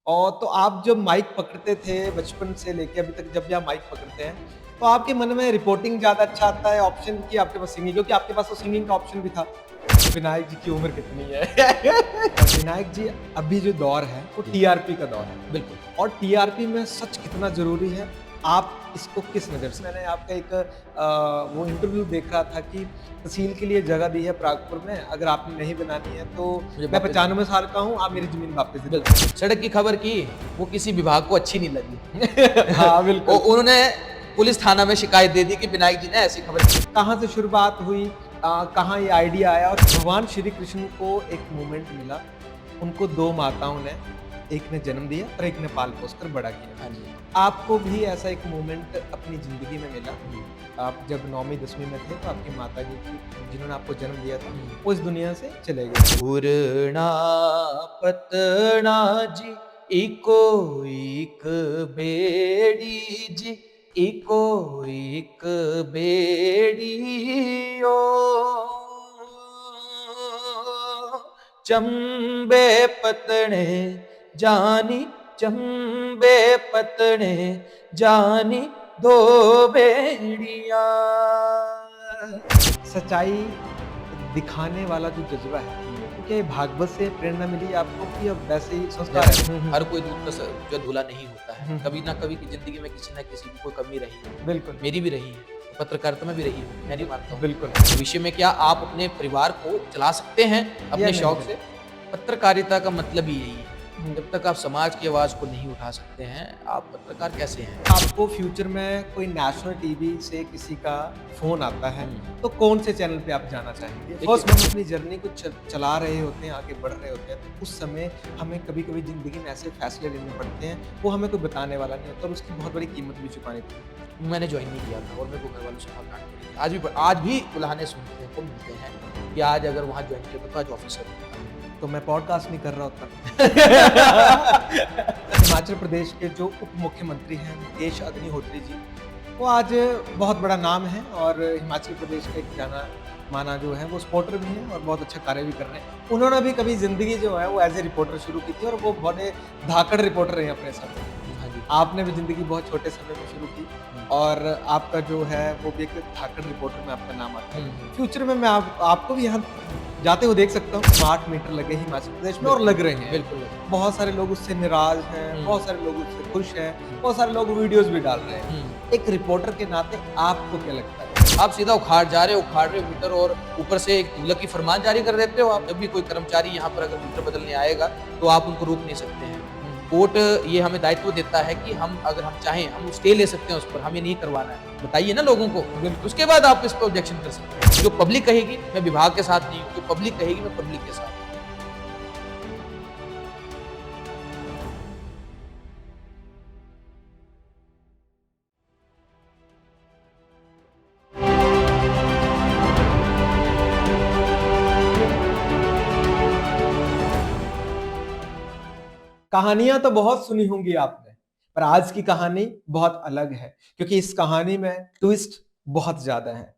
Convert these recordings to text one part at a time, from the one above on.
और तो आप जब माइक पकड़ते थे बचपन से लेके अभी तक जब भी आप माइक पकड़ते हैं, तो आपके मन में रिपोर्टिंग ज़्यादा अच्छा आता है ऑप्शन कि आपके पास सिंगिंग? क्योंकि आपके पास तो सिंगिंग का ऑप्शन भी था। विनायक जी की उम्र कितनी है? विनायक जी अभी जो दौर है वो जी, टीआरपी का दौर है बिल्कुल। और टीआरपी में सच कितना ज़रूरी है, आप इसको किस नज़र से मैंने आपका एक वो इंटरव्यू देख रहा था कि तहसील के लिए जगह दी है प्रागपुर में, अगर आपने नहीं बनानी है तो मुझे मैं वापस 95 साल का हूँ, आप मेरी ज़मीन वापस दे दो। बिल्कुल, सड़क की खबर की, वो किसी विभाग को अच्छी नहीं लगी। हाँ, ओ बिल्कुल। उन्होंने पुलिस थाना में शिकायत दे दी कि विनायक जी ने ऐसी खबर की। कहाँ से शुरुआत हुई, कहाँ ये आइडिया आया और भगवान श्री कृष्ण को एक मोमेंट मिला, उनको 2 माताओं ने, एक ने जन्म दिया और एक ने पाल-पोस कर बड़ा किया। हाँ जी। आपको भी ऐसा एक मोमेंट अपनी ज़िंदगी में मिला? हुँ, आप जब 9वीं 10वीं में थे तो आपकी माताजी थी, जिन्होंने आपको जन्म दिया था, हुँ। वो इस दुनिया से चले गए। उड़ना पतना जी, इको एक बेड़ी जी, इको एक बेड़ी ओ चंबे पतने जानी, चंबे पतने जानी दो बेड़ियां। सच्चाई दिखाने वाला जो जज़्बा है, तो क्या ये भागवत से प्रेरणा मिली आपको कि अब वैसे ही संस्कार है? हुँ, हुँ। हर कोई दूध का जो धुला नहीं होता है। हुँ, कभी ना कभी की ज़िंदगी में किसी न किसी की कोई कमी रही है। बिल्कुल, मेरी भी रही है, पत्रकारिता में भी रही है, मैं नहीं मानता हूँ। बिल्कुल। भविष्य में क्या आप अपने परिवार को चला सकते हैं या अपने नहीं शौक से? बिल्कुल। पत्रकारिता का मतलब ही यही है। हुँ। जब तक आप समाज की आवाज़ को नहीं उठा सकते हैं, आप पत्रकार कैसे हैं? आपको फ्यूचर में कोई नेशनल टीवी से किसी का फ़ोन आता है, हुँ। तो कौन से चैनल पे आप जाना चाहेंगे? देखिए फर्स्ट हम अपनी जर्नी को चला रहे होते हैं, आगे बढ़ रहे होते हैं, तो उस समय हमें कभी-कभी ज़िंदगी में ऐसे फैसले लेने पड़ते हैं, वो हमें कोई बताने वाला नहीं होता और उसकी बहुत बड़ी कीमत भी चुकानी पड़ती है। मैंने जॉइन नहीं किया था और मेरे को घर वालों से बहुत डाँट पड़ी थी। आज भी बुलाने सुनते हैं को मिलते हैं कि आज अगर वहाँ जॉइन किया तो आज ऑफ़िसर होता। तो मैं पॉडकास्ट नहीं कर रहा होता। हिमाचल प्रदेश के जो उप मुख्यमंत्री हैं मुकेश अग्निहोत्री जी, वो आज बहुत बड़ा नाम है और हिमाचल प्रदेश का एक जाना-माना जो है वो सपोर्टर भी हैं और बहुत अच्छा कार्य भी कर रहे हैं। उन्होंने भी कभी ज़िंदगी जो है वो एज़ ए रिपोर्टर शुरू की थी और वो बड़े धाकड़ रिपोर्टर रहे हैं अपने समय। हाँ जी। आपने भी ज़िंदगी बहुत छोटे समय में शुरू की और आपका जो है वो भी एक धाकड़ रिपोर्टर में आपका नाम आता है। हुँ। फ्यूचर में मैं आपको भी यहाँ जाते हुए देख सकता हूँ। स्मार्ट मीटर लगे हिमाचल प्रदेश में और लग रहे हैं। बिल्कुल। बहुत सारे लोग उससे नाराज़ हैं, हुँ। बहुत सारे लोग उससे खुश हैं, बहुत सारे लोग वीडियोज़ भी डाल रहे हैं। हुँ। एक रिपोर्टर के नाते आपको क्या लगता है? आप सीधा उखाड़ रहे हो मीटर और ऊपर से एक तुगलक की फरमान जारी कर देते हो आप। जब भी कोई कर्मचारी यहाँ पर अगर मीटर बदलने आएगा, तो आप उनको रोक नहीं सकते हैं। कोर्ट ये हमें दायित्व देता है कि हम अगर हम चाहें, हम स्टे ले सकते हैं उस पर, हमें नहीं करवाना है। बताइए ना लोगों को, उसके बाद आप इस पे ऑब्जेक्शन कर सकते हैं। जो पब्लिक कहेगी, मैं विभाग के साथ नहीं हूँ, जो पब्लिक कहेगी, मैं पब्लिक के साथ हूँ। कहानियाँ तो बहुत सुनी होंगी आपने, पर आज की कहानी बहुत अलग है, क्योंकि इस कहानी में ट्विस्ट बहुत ज़्यादा है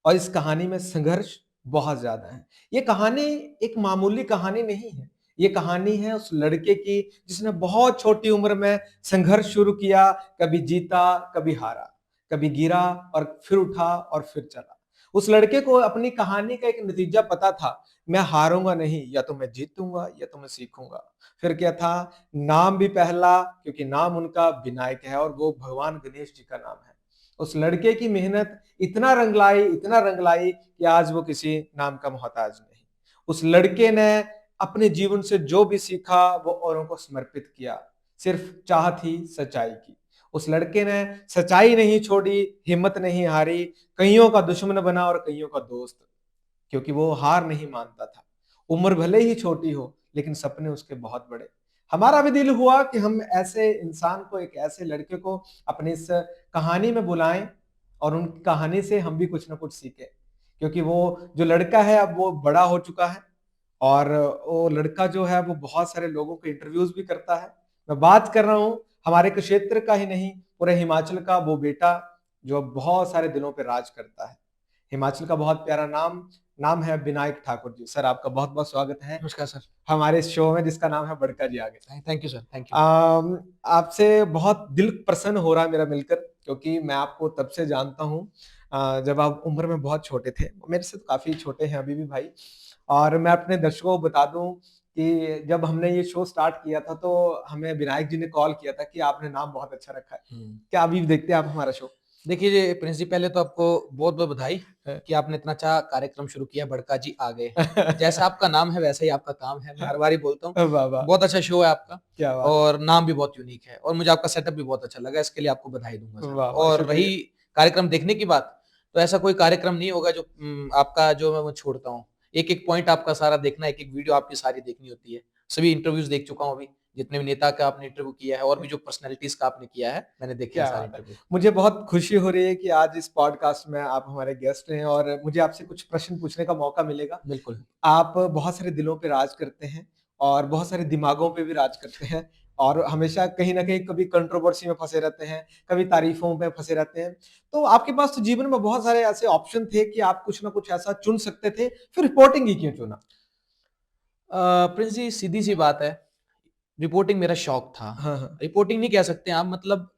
और इस कहानी में संघर्ष बहुत ज़्यादा है। ये कहानी एक मामूली कहानी नहीं है, ये कहानी है उस लड़के की जिसने बहुत छोटी उम्र में संघर्ष शुरू किया, कभी जीता, कभी हारा, कभी गिरा और फिर उठा और फिर चला। उस लड़के को अपनी कहानी का एक नतीजा पता था, मैं हारूँगा नहीं, या तो मैं जीतूँगा या तो मैं सीखूँगा। फिर क्या था, नाम भी पहला क्योंकि नाम उनका विनायक है और वो भगवान गणेश जी का नाम है। उस लड़के की मेहनत इतना रंग लाई कि आज वो किसी नाम का मोहताज नहीं। उस लड़के ने अपने जीवन से जो भी सीखा वो औरों को समर्पित किया। सिर्फ चाह थी सच्चाई की। उस लड़के ने सच्चाई नहीं छोड़ी, हिम्मत नहीं हारी, कइयों का दुश्मन बना और कइयों का दोस्त, क्योंकि वो हार नहीं मानता था। उम्र भले ही छोटी हो, लेकिन सपने उसके बहुत बड़े। हमारा भी दिल हुआ कि हम ऐसे इंसान को, एक ऐसे लड़के को अपनी इस कहानी में बुलाएँ और उनकी कहानी से हम भी कुछ न कुछ सीखें। क्योंकि वो जो लड़का है अब वो बड़ा हो चुका है और वो लड़का जो है वो बहुत सारे लोगों के इंटरव्यूज़ भी करता है। मैं बात कर रहा हूँ हमारे क्षेत्र का ही नहीं, पूरे हिमाचल का वो बेटा जो बहुत सारे दिलों पे राज करता है। हिमाचल का बहुत प्यारा नाम नाम है विनायक ठाकुर जी। सर आपका बहुत-बहुत स्वागत है नमस्कार सर। हमारे इस शो में जिसका नाम है बड़का जी आगे। Thank you sir, thank you. आपसे बहुत दिल प्रसन्न हो रहा है मेरा मिलकर, क्योंकि मैं आपको तब से जानता हूँ जब आप उम्र में बहुत छोटे थे। मेरे से तो काफ़ी छोटे हैं अभी भी भाई। और मैं अपने दर्शकों को बता दूँ कि जब हमने ये शो स्टार्ट किया था तो हमें विनायक जी ने कॉल किया था कि आपने नाम बहुत अच्छा रखा है। हुँ। क्या अभी भी देखते हैं आप हमारा शो? देखिए जी, प्रिंस जी पहले तो आपको बहुत-बहुत बधाई है। कि आपने इतना अच्छा कार्यक्रम शुरू किया, बड़का जी आ गए। जैसा आपका नाम है वैसा ही आपका काम है, मैं हर बार ही बोलता हूँ। वाह, वाह! बहुत अच्छा शो है आपका क्या बात है! और नाम भी बहुत यूनिक है और मुझे आपका सेटअप भी बहुत अच्छा लगा, इसके लिए आपको बधाई दूँगा सर। वाह, वाह! और शुक्रिया। रही कार्यक्रम देखने की बात, तो ऐसा कोई कार्यक्रम नहीं होगा जो आपका जो मैं वो छोड़ता हूँ। एक-एक पॉइंट आपका सारा देखना, एक-एक वीडियो आपकी सारी देखनी होती है। सभी इंटरव्यूज़ देख चुका हूँ अभी, जितने भी नेता का आपने इंटरव्यू किया है और भी जो पर्सनैलिटीज़ का आपने किया है, मैंने देखे हैं क्या सारे बात है! इंटरव्यू। मुझे बहुत खुशी हो रही है कि आज इस पॉडकास्ट में आप हमारे गेस्ट हैं और मुझे आपसे कुछ प्रश्न पूछने का मौका मिलेगा। बिल्कुल। आप बहुत सारे दिलों पे राज करते हैं और बहुत सारे दिमागों पे भी राज करते हैं और हमेशा कहीं न कहीं कभी कंट्रोवर्सी में फँसे रहते हैं, कभी तारीफ़ों में फँसे रहते हैं। तो आपके पास तो जीवन में बहुत सारे ऐसे ऑप्शन थे कि आप कुछ न कुछ ऐसा चुन सकते थे, फिर रिपोर्टिंग ही क्यों चुना? प्रिंस जी सीधी-सी बात है, रिपोर्टिंग मेरा शौक था। हाँ, हाँ। रिपोर्टिंग नहीं कह सकते आप मतलब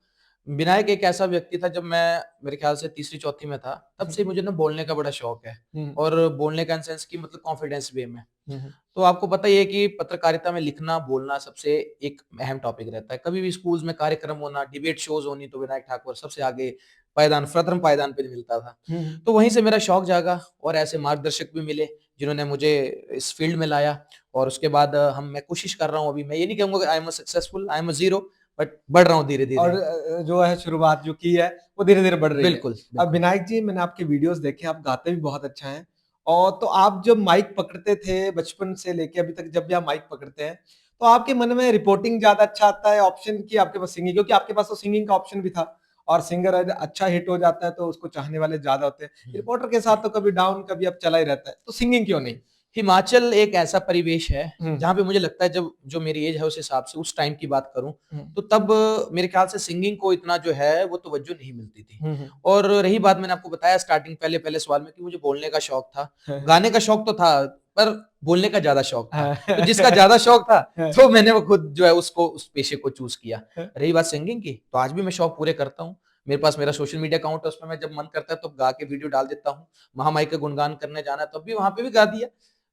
विनायक एक ऐसा व्यक्ति था जब मैं मेरे ख़्याल से तीसरी-चौथी में था, तब हुँ, से मुझे ना बोलने का बड़ा शौक है हुँ, और बोलने का इन सेंस कि मतलब कॉन्फिडेंस वे में। हुँ, हुँ। तो आपको पता ही है कि पत्रकारिता में लिखना, बोलना सबसे एक अहम टॉपिक रहता है। कभी भी स्कूल्स में कार्यक्रम होना, डिबेट शोज़ होनी तो विनायक ठाकुर सबसे आगे पायदान प्रथम पायदान पे मिलता था। हुँ, हुँ। तो वहीं से मेरा शौक जागा और ऐसे मार्गदर्शक भी मिले, जिन्होंने मुझे इस फ़ील्ड में लाया और उसके बाद मैं कोशिश कर रहा हूँ अभी मैं ये नहीं कहूँगा कि I am a successful, I am a zero but बढ़ रहा हूँ और धीरे-धीरे। जो है शुरुआत जो की है, वो धीरे-धीरे बढ़ रही है। बिल्कुल, अब बिल्कुल। विनायक जी मैंने आपके वीडियोज़ देखे, आप गाते भी बहुत अच्छा हैं और तो आप जब माइक पकड़ते थे बचपन से लेके अभी तक जब भी आप माइक पकड़ते हैं, तो आपके मन में रिपोर्टिंग ज़्यादा अच्छा आता है ऑप्शन कि आपके पास सिंगिंग? क्योंकि आपके पास तो सिंगिंग का ऑप्शन भी था और सिंगर अगर अच्छा हिट हो जाता है तो उसको चाहने वाले ज़्यादा होते हैं। हुँ। रिपोर्टर के साथ तो कभी डाउन कभी अप चला ही रहता है, तो सिंगिंग क्यों नहीं? हिमाचल एक ऐसा परिवेश है, हुँ, जहाँ पे मुझे लगता है जब जो मेरी एज है उस हिसाब से उस टाइम की बात करूँ, हुँ, तो तब मेरे ख्याल से सिंगिंग को इतना जो है वो तवज्जो नहीं मिलती थी। हुँ, हुँ। और रही बात मैंने आपको बताया स्टार्टिंग पहले-पहले सवाल में कि मुझे बोलने का शौक था। हाँ, हाँ। गाने का शौक तो था, पर बोलने का ज़्यादा शौक था। हाँ। तो जिसका ज़्यादा शौक था, हाँ, तो मैंने वो खुद जो है उसको उस पेशे को चूज़ किया। हाँ। रही बात सिंगिंग की, तो आज भी मैं शौक पूरे करता हूँ। मेरे पास मेरा सोशल मीडिया अकाउंट है, उसमें मैं जब मन करता है तो गा के वीडियो डाल देता हूँ। महामाई का गुणगान करने जाना है, तब भी वहाँ पे भी गा दिया।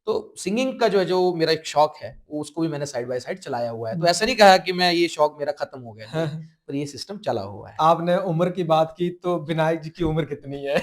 तो सिंगिंग का जो मेरा एक शौक है, वो उसको भी मैंने साइड बाय साइड चलाया हुआ है। तो ऐसा नहीं कहा कि मैं ये शौक मेरा खत्म हो गया, हाँ, नहीं, हाँ। पर ये सिस्टम चला हुआ है। आपने उम्र की बात की तो विनायक जी की उम्र कितनी है?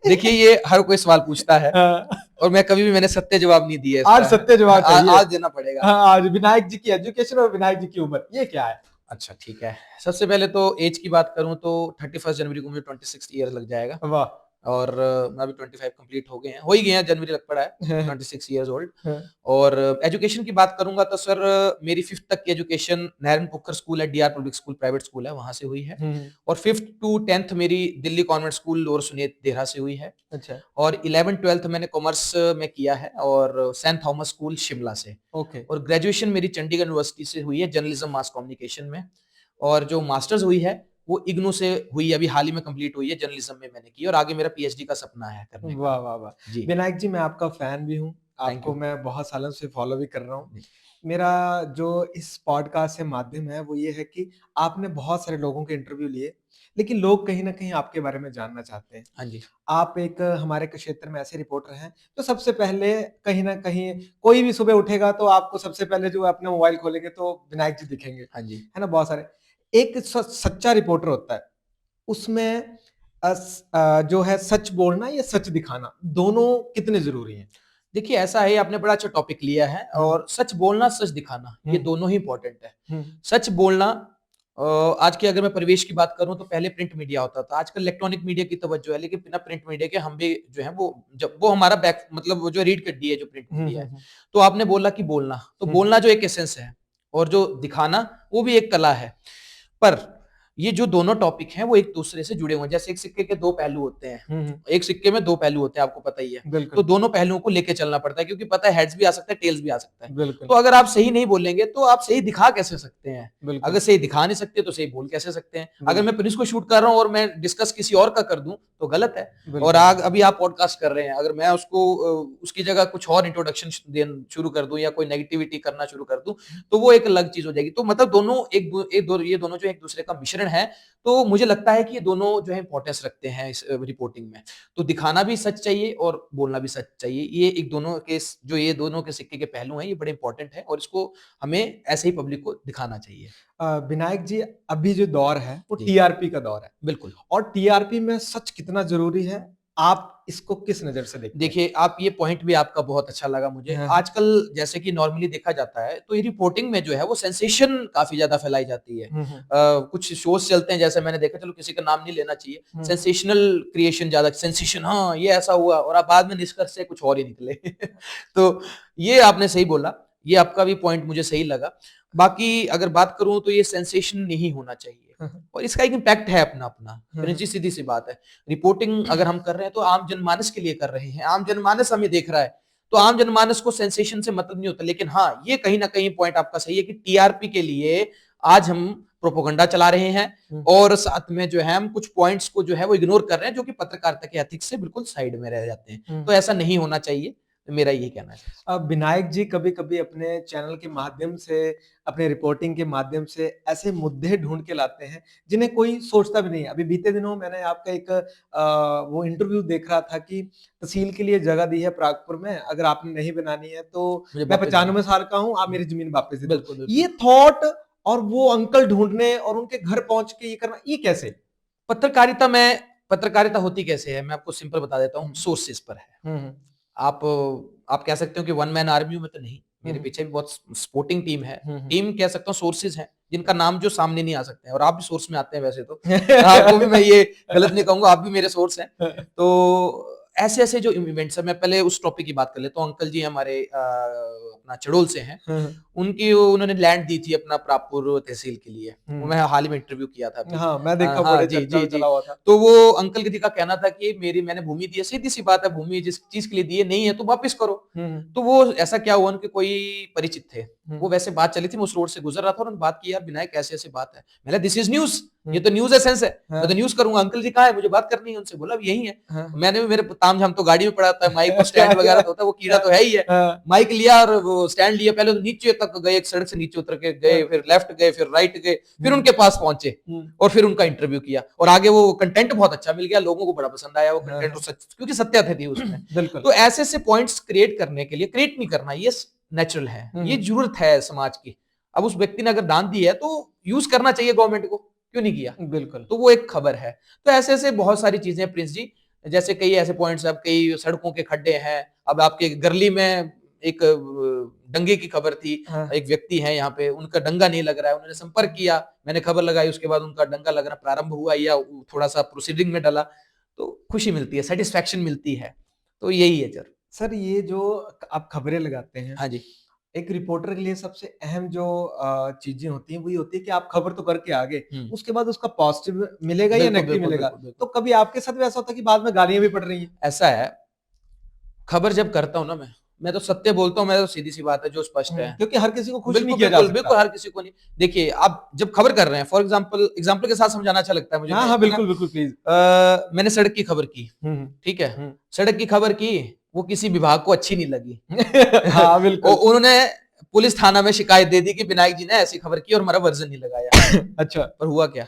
देखिए, ये हर कोई सवाल पूछता है हाँ, और मैं कभी भी मैंने सत्य जवाब नहीं दिया आज इसका। सत्य जवाब चाहिए। आज देना पड़ेगा। हाँ, आज विनायक जी की एजुकेशन और विनायक जी की उम्र, ये क्या है? अच्छा, ठीक है। सबसे पहले तो ऐज की बात करूँ तो 31 जनवरी को मुझे 26 ईयर्स लग जाएगा। वाह! और मैं अभी 25 कंप्लीट हो गए हैं, हो ही गए हैं जनवरी लग पड़ा है, हाँ, 26 इयर्स ओल्ड। हाँ, और एजुकेशन की बात करूँगा तो सर मेरी 5th तक की एजुकेशन नारायण पुक्कर स्कूल है, DR public school private school है, वहाँ से हुई है। हुँ, और 5th टू 10th मेरी दिल्ली कॉन्वेंट स्कूल लोअर सुनेत देहरा से हुई है। अच्छा, और 11th-12th मैंने कॉमर्स में किया है और सेंट थॉमस स्कूल शिमला से। ओके। और ग्रेजुएशन मेरी चंडीगढ़ यूनिवर्सिटी से हुई है जर्नलिज्म मास कम्युनिकेशन में। और जो मास्टर्स हुई है वो इग्नू से हुई है, अभी हाल ही में कंप्लीट हुई है, जर्नलिज्म में मैंने की और आगे मेरा पीएचडी का सपना है करने का। वाह, वाह, वाह! जी, विनायक जी मैं आपका फैन भी हूँ, थैंक आपको यू। मैं बहुत सालों से फॉलो भी कर रहा हूँ। जी, मेरा जो इस पॉडकास्ट से माध्यम है वो ये है कि आपने बहुत सारे लोगों के इंटरव्यू लिए, लेकिन लोग कहीं न कहीं आपके बारे में जानना चाहते हैं। हाँ जी, आप एक हमारे क्षेत्र में ऐसे रिपोर्टर हैं, तो सबसे पहले कहीं न कहीं कोई भी सुबह उठेगा तो आपको सबसे पहले जो अपना मोबाइल खोलेंगे तो विनायक जी दिखेंगे, हाँ जी। है ना? बहुत सारे। एक सच्चा रिपोर्टर होता है, उसमें जो है सच बोलना या सच दिखाना, दोनों कितने ज़रूरी हैं? देखिए ऐसा है, आपने बड़ा अच्छा टॉपिक लिया है हुँ, और सच बोलना, सच दिखाना, ये हुँ, दोनों ही इम्पोर्टेंट है। हुँ, सच बोलना आज की अगर मैं परिवेश की बात करूँ तो पहले प्रिंट मीडिया होता था, आजकल इलेक्ट्रॉनिक मीडिया की तवज्जो है, लेकिन बिना प्रिंट मीडिया के हम भी जो है वो जब वो हमारा बैक मतलब वो जो रीड कर दी है जो प्रिंट हुँ, मीडिया हुँ, है। हुँ, तो आपने बोला कि बोलना, तो हुँ, बोलना जो एक एसेंस है और जो दिखाना वो भी एक कला है। पर ये जो दोनों टॉपिक हैं वो एक दूसरे से जुड़े हुए हैं। जैसे एक सिक्के के दो पहलू होते हैं, एक सिक्के में दो पहलू होते हैं, आपको पता ही है। तो दोनों पहलुओं को लेके चलना पड़ता है, क्योंकि पता है हेड्स भी आ सकता है, टेल्स भी आ सकता है। तो अगर आप सही नहीं बोलेंगे तो आप सही दिखा कैसे सकते हैं? अगर सही दिखा नहीं सकते तो सही बोल कैसे सकते हैं? अगर मैं प्रिंस को शूट कर रहा हूँ और मैं डिस्कस किसी और का कर दूं तो गलत है। और अभी आप पॉडकास्ट कर रहे हैं, अगर मैं उसको उसकी जगह कुछ और इंट्रोडक्शन शुरू कर दूं या कोई नेगेटिविटी करना शुरू कर दूं तो वो एक अलग चीज हो जाएगी। तो मतलब दोनों ये दोनों जो एक दूसरे का मिश्रण है, तो मुझे लगता है कि ये दोनों जो है इंपॉर्टेंस रखते हैं इस रिपोर्टिंग में। तो दिखाना भी सच चाहिए और बोलना भी सच चाहिए। ये एक दोनों के जो ये दोनों के सिक्के के पहलू हैं, ये बड़े इंपॉर्टेंट है और इसको हमें ऐसे ही पब्लिक को दिखाना चाहिए। विनायक जी, अभी जो दौर है वो जी। टीआरपी का दौर है। बिल्कुल। और टीआरपी में सच कितना जरूरी है, आप इसको किस नजर से देखते हैं? देखिए, आप ये पॉइंट भी आपका बहुत अच्छा लगा मुझे। हाँ। आजकल जैसे कि नॉर्मली देखा जाता है, तो ये रिपोर्टिंग में जो है वो सेंसेशन काफ़ी ज़्यादा फैलाई जाती है। कुछ शोज़ चलते हैं, जैसे मैंने देखा, चलो किसी का नाम नहीं लेना चाहिए, सेंसेशनल क्रिएशन ज़्यादा, सेंसेशन, हाँ, ये ऐसा हुआ और आप बाद में निष्कर्ष से कुछ और ही निकले। तो ये आपने सही बोला, ये आपका भी पॉइंट मुझे सही लगा। बाकी अगर बात करूँ तो ये सेंसेशन नहीं होना चाहिए और इसका एक इम्पैक्ट है अपना-अपना। प्रिंस जी, सीधी-सी बात है। रिपोर्टिंग अगर हम कर रहे हैं तो आम जनमानस के लिए कर रहे हैं, आम जनमानस हमें देख रहा है, तो आम जनमानस को सेंसेशन से मतलब नहीं होता। लेकिन हाँ, ये कहीं न कहीं पॉइंट आपका सही है कि टीआरपी के लिए आज हम प्रोपेगेंडा चला रहे हैं और साथ में जो है हम कुछ पॉइंट्स को जो है वो इग्नोर कर रहे हैं, जो कि पत्रकारिता के एथिक्स से बिल्कुल साइड में रह जाते हैं। तो ऐसा नहीं होना चाहिए, तो मेरा यही कहना है। अब विनायक जी कभी-कभी अपने चैनल के माध्यम से, अपने रिपोर्टिंग के माध्यम से ऐसे मुद्दे ढूँढ के लाते हैं, जिन्हें कोई सोचता भी नहीं है। अभी बीते दिनों मैंने आपका एक वो इंटरव्यू देख रहा था कि तहसील के लिए जगह दी है प्रागपुर में, अगर आपने नहीं बनानी है तो मुझे मैं वापस 95 साल का हूँ, आप मेरी ज़मीन वापस दे दो। बिल्कुल, बिल्कुल। ये थॉट और वो अंकल ढूँढने और उनके घर पहुँच के ये करना, ये कैसे? पत्रकारिता होती कैसे है, मैं आपको सिंपल बता देता हूँ, सोर्सेस पर है। हुँ, हुँ। आप आप कह सकते हो कि वन मैन आर्मी में तो नहीं, मेरे हुँ। पीछे भी बहुत सपोर्टिंग टीम है। हुँ, हुँ। टीम कह सकता हूँ, सोर्सेस हैं, जिनका नाम जो सामने नहीं आ सकते हैं और आप भी सोर्स में आते हैं वैसे तो। आपको भी मैं ये गलत नहीं कहूँगा, आप भी मेरे सोर्स हैं। तो ऐसे-ऐसे जो इवेंट्स हैं, मैं पहले उस टॉपिक की बात कर लेता हूँ। अंकल जी हमारे अपना चड़ोल से हैं। उन्होंने लैंड दी थी अपना प्रागपुर तहसील के लिए। वो मैं हाल ही में इंटरव्यू किया था अभी। हाँ, मैं देखा, हाँ, बड़े जी, चर्चा जी, में जी। चला हुआ था। तो वो अंकल जी का कहना था कि मैंने भूमि दी है, सीधी-सी बात है, भूमि जिस चीज़ के लिए दी है, नहीं है तो वापिस करो। तो वो ऐसा क्या हुआ, उनके कोई परिचित थे। वो वैसे बात चली थी, मैं उस रोड से गुज़र रहा था और उन्होंने बात की, यार विनायक ऐसे-ऐसे बात है। मैंने दिस इज़ न्यूज़, ये तो न्यूज़ एसेंस है। मैं तो न्यूज़ करूँगा, अंकल जी कहाँ है? मुझे बात करनी है उनसे। बोला यही है। मैंने भी, मेरे तामझाम तो गाड़ी में पड़ा था, माइक और स्टैंड वगैरह तो होता है, वो कीड़ा तो है ही है। माइक लिया और वो स्टैंड लिया, पहले तो नीचे तक गए, एक सड़क से नीचे उतर के गए, फिर लेफ्ट गए, फिर राइट गए, फिर उनके पास पहुंचे और फिर उनका इंटरव्यू किया और आगे वो कंटेंट बहुत अच्छा मिल गया, लोगों को बड़ा पसंद आया वो कंटेंट, सच, क्योंकि सत्य थी उसमें। तो ऐसे पॉइंट्स क्रिएट करने के लिए, क्रिएट नहीं करना, ये नेचुरल है, ये जरूरत है समाज की। अब उस व्यक्ति ने अगर दान दी है तो यूज करना चाहिए, गवर्नमेंट को क्यों नहीं किया? बिल्कुल। तो वो एक खबर है। तो ऐसे बहुत सारी चीजें प्रिंस जी, जैसे कई ऐसे पॉइंट्स, अब कई सड़कों के खड्डे हैं। अब आपके गरली में एक दंगे की खबर थी। एक व्यक्ति है यहाँ पे, उनका डंगा नहीं लग रहा है, उन्होंने संपर्क किया, मैंने खबर लगाई, उसके बाद उनका डंगा लगना प्रारंभ हुआ या थोड़ा सा प्रोसीडिंग में डला, तो खुशी मिलती है, सेटिस्फेक्शन मिलती है। तो यही है सर, ये जो आप खबरें लगाते हैं, हाँ जी, एक रिपोर्टर के लिए सबसे अहम जो चीजें होती हैं, वही होती है कि आप खबर तो करके आ गए, उसके बाद उसका पॉजिटिव मिलेगा या नेगेटिव मिलेगा। तो कभी आपके साथ भी ऐसा होता है कि बाद में गालियां भी पड़ रही हैं? ऐसा है, खबर जब करता हूँ ना मैं तो सत्य बोलता हूँ, मैं तो सीधी सी बात है, जो स्पष्ट है, क्योंकि हर किसी को खुश नहीं किया जा सकता। बिल्कुल हर किसी को नहीं। देखिए, आप जब खबर कर रहे हैं, फॉर एग्जाम्पल के साथ समझाना अच्छा लगता है मुझे। हाँ, बिल्कुल बिल्कुल, प्लीज। मैंने सड़क की खबर की, ठीक है, सड़क की खबर की, वो किसी विभाग को अच्छी नहीं लगी। हाँ, बिल्कुल। उन्होंने पुलिस थाना में शिकायत दे दी कि विनायक जी ने ऐसी खबर की और हमारा वर्जन नहीं लगाया। अच्छा। पर हुआ क्या,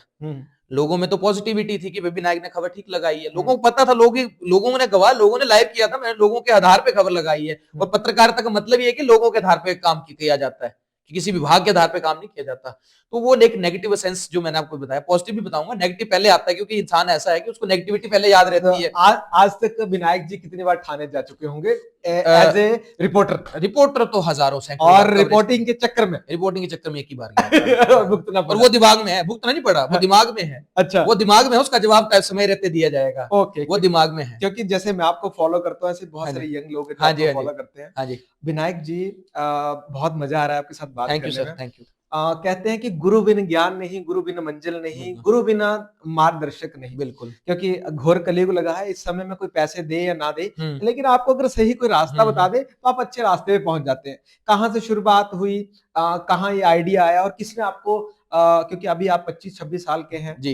लोगों में तो पॉजिटिविटी थी कि विनायक ने खबर ठीक लगाई है, लोगों को पता था, लोगों ने गवाह, लोगों ने लाइव किया था, मैंने लोगों के आधार पे खबर लगाई है। और पत्रकारिता का मतलब ये है कि लोगों के आधार पे काम किया जाता है, कि किसी विभाग के आधार पे काम नहीं किया जाता। तो वो एक नेगेटिव सेंस जो मैंने आपको बताया, पॉजिटिव भी बताऊंगा, नेगेटिव पहले आता है, क्योंकि इंसान ऐसा है कि उसको नेगेटिविटी पहले याद रहती है। आज तक विनायक जी कितनी बार थाने जा चुके होंगे एज ए रिपोर्टर? तो हजारों, और रिपोर्टिंग के चक्कर में एक ही बार गया। भुगतना और वो दिमाग में है, भुगतना नहीं पड़ा, वो दिमाग में है। अच्छा, वो दिमाग में है, उसका जवाब समय रहते दिया जाएगा। ओके, वो दिमाग में है। क्योंकि जैसे मैं आपको फॉलो करता हूँ, ऐसे बहुत सारे यंग लोग फॉलो करते हैं। हाँ जी, विनायक जी, बहुत मजा आ रहा है आपके साथ बात करने में। Thank you. कहते हैं कि गुरु बिन ज्ञान नहीं, गुरु बिन मंजिल नहीं, बिल्कुल, गुरु बिना मार्गदर्शक नहीं। बिल्कुल। क्योंकि घोर कलयुग लगा है, इस समय में कोई पैसे दे या ना दे, हुँ, लेकिन आपको अगर सही कोई रास्ता हुँ, बता हुँ। दे, तो आप अच्छे रास्ते पे पहुँच जाते हैं। कहाँ से शुरुआत हुई, कहाँ ये आइडिया आया और किसने आपको, क्योंकि अभी आप 25-26 साल के हैं, जी।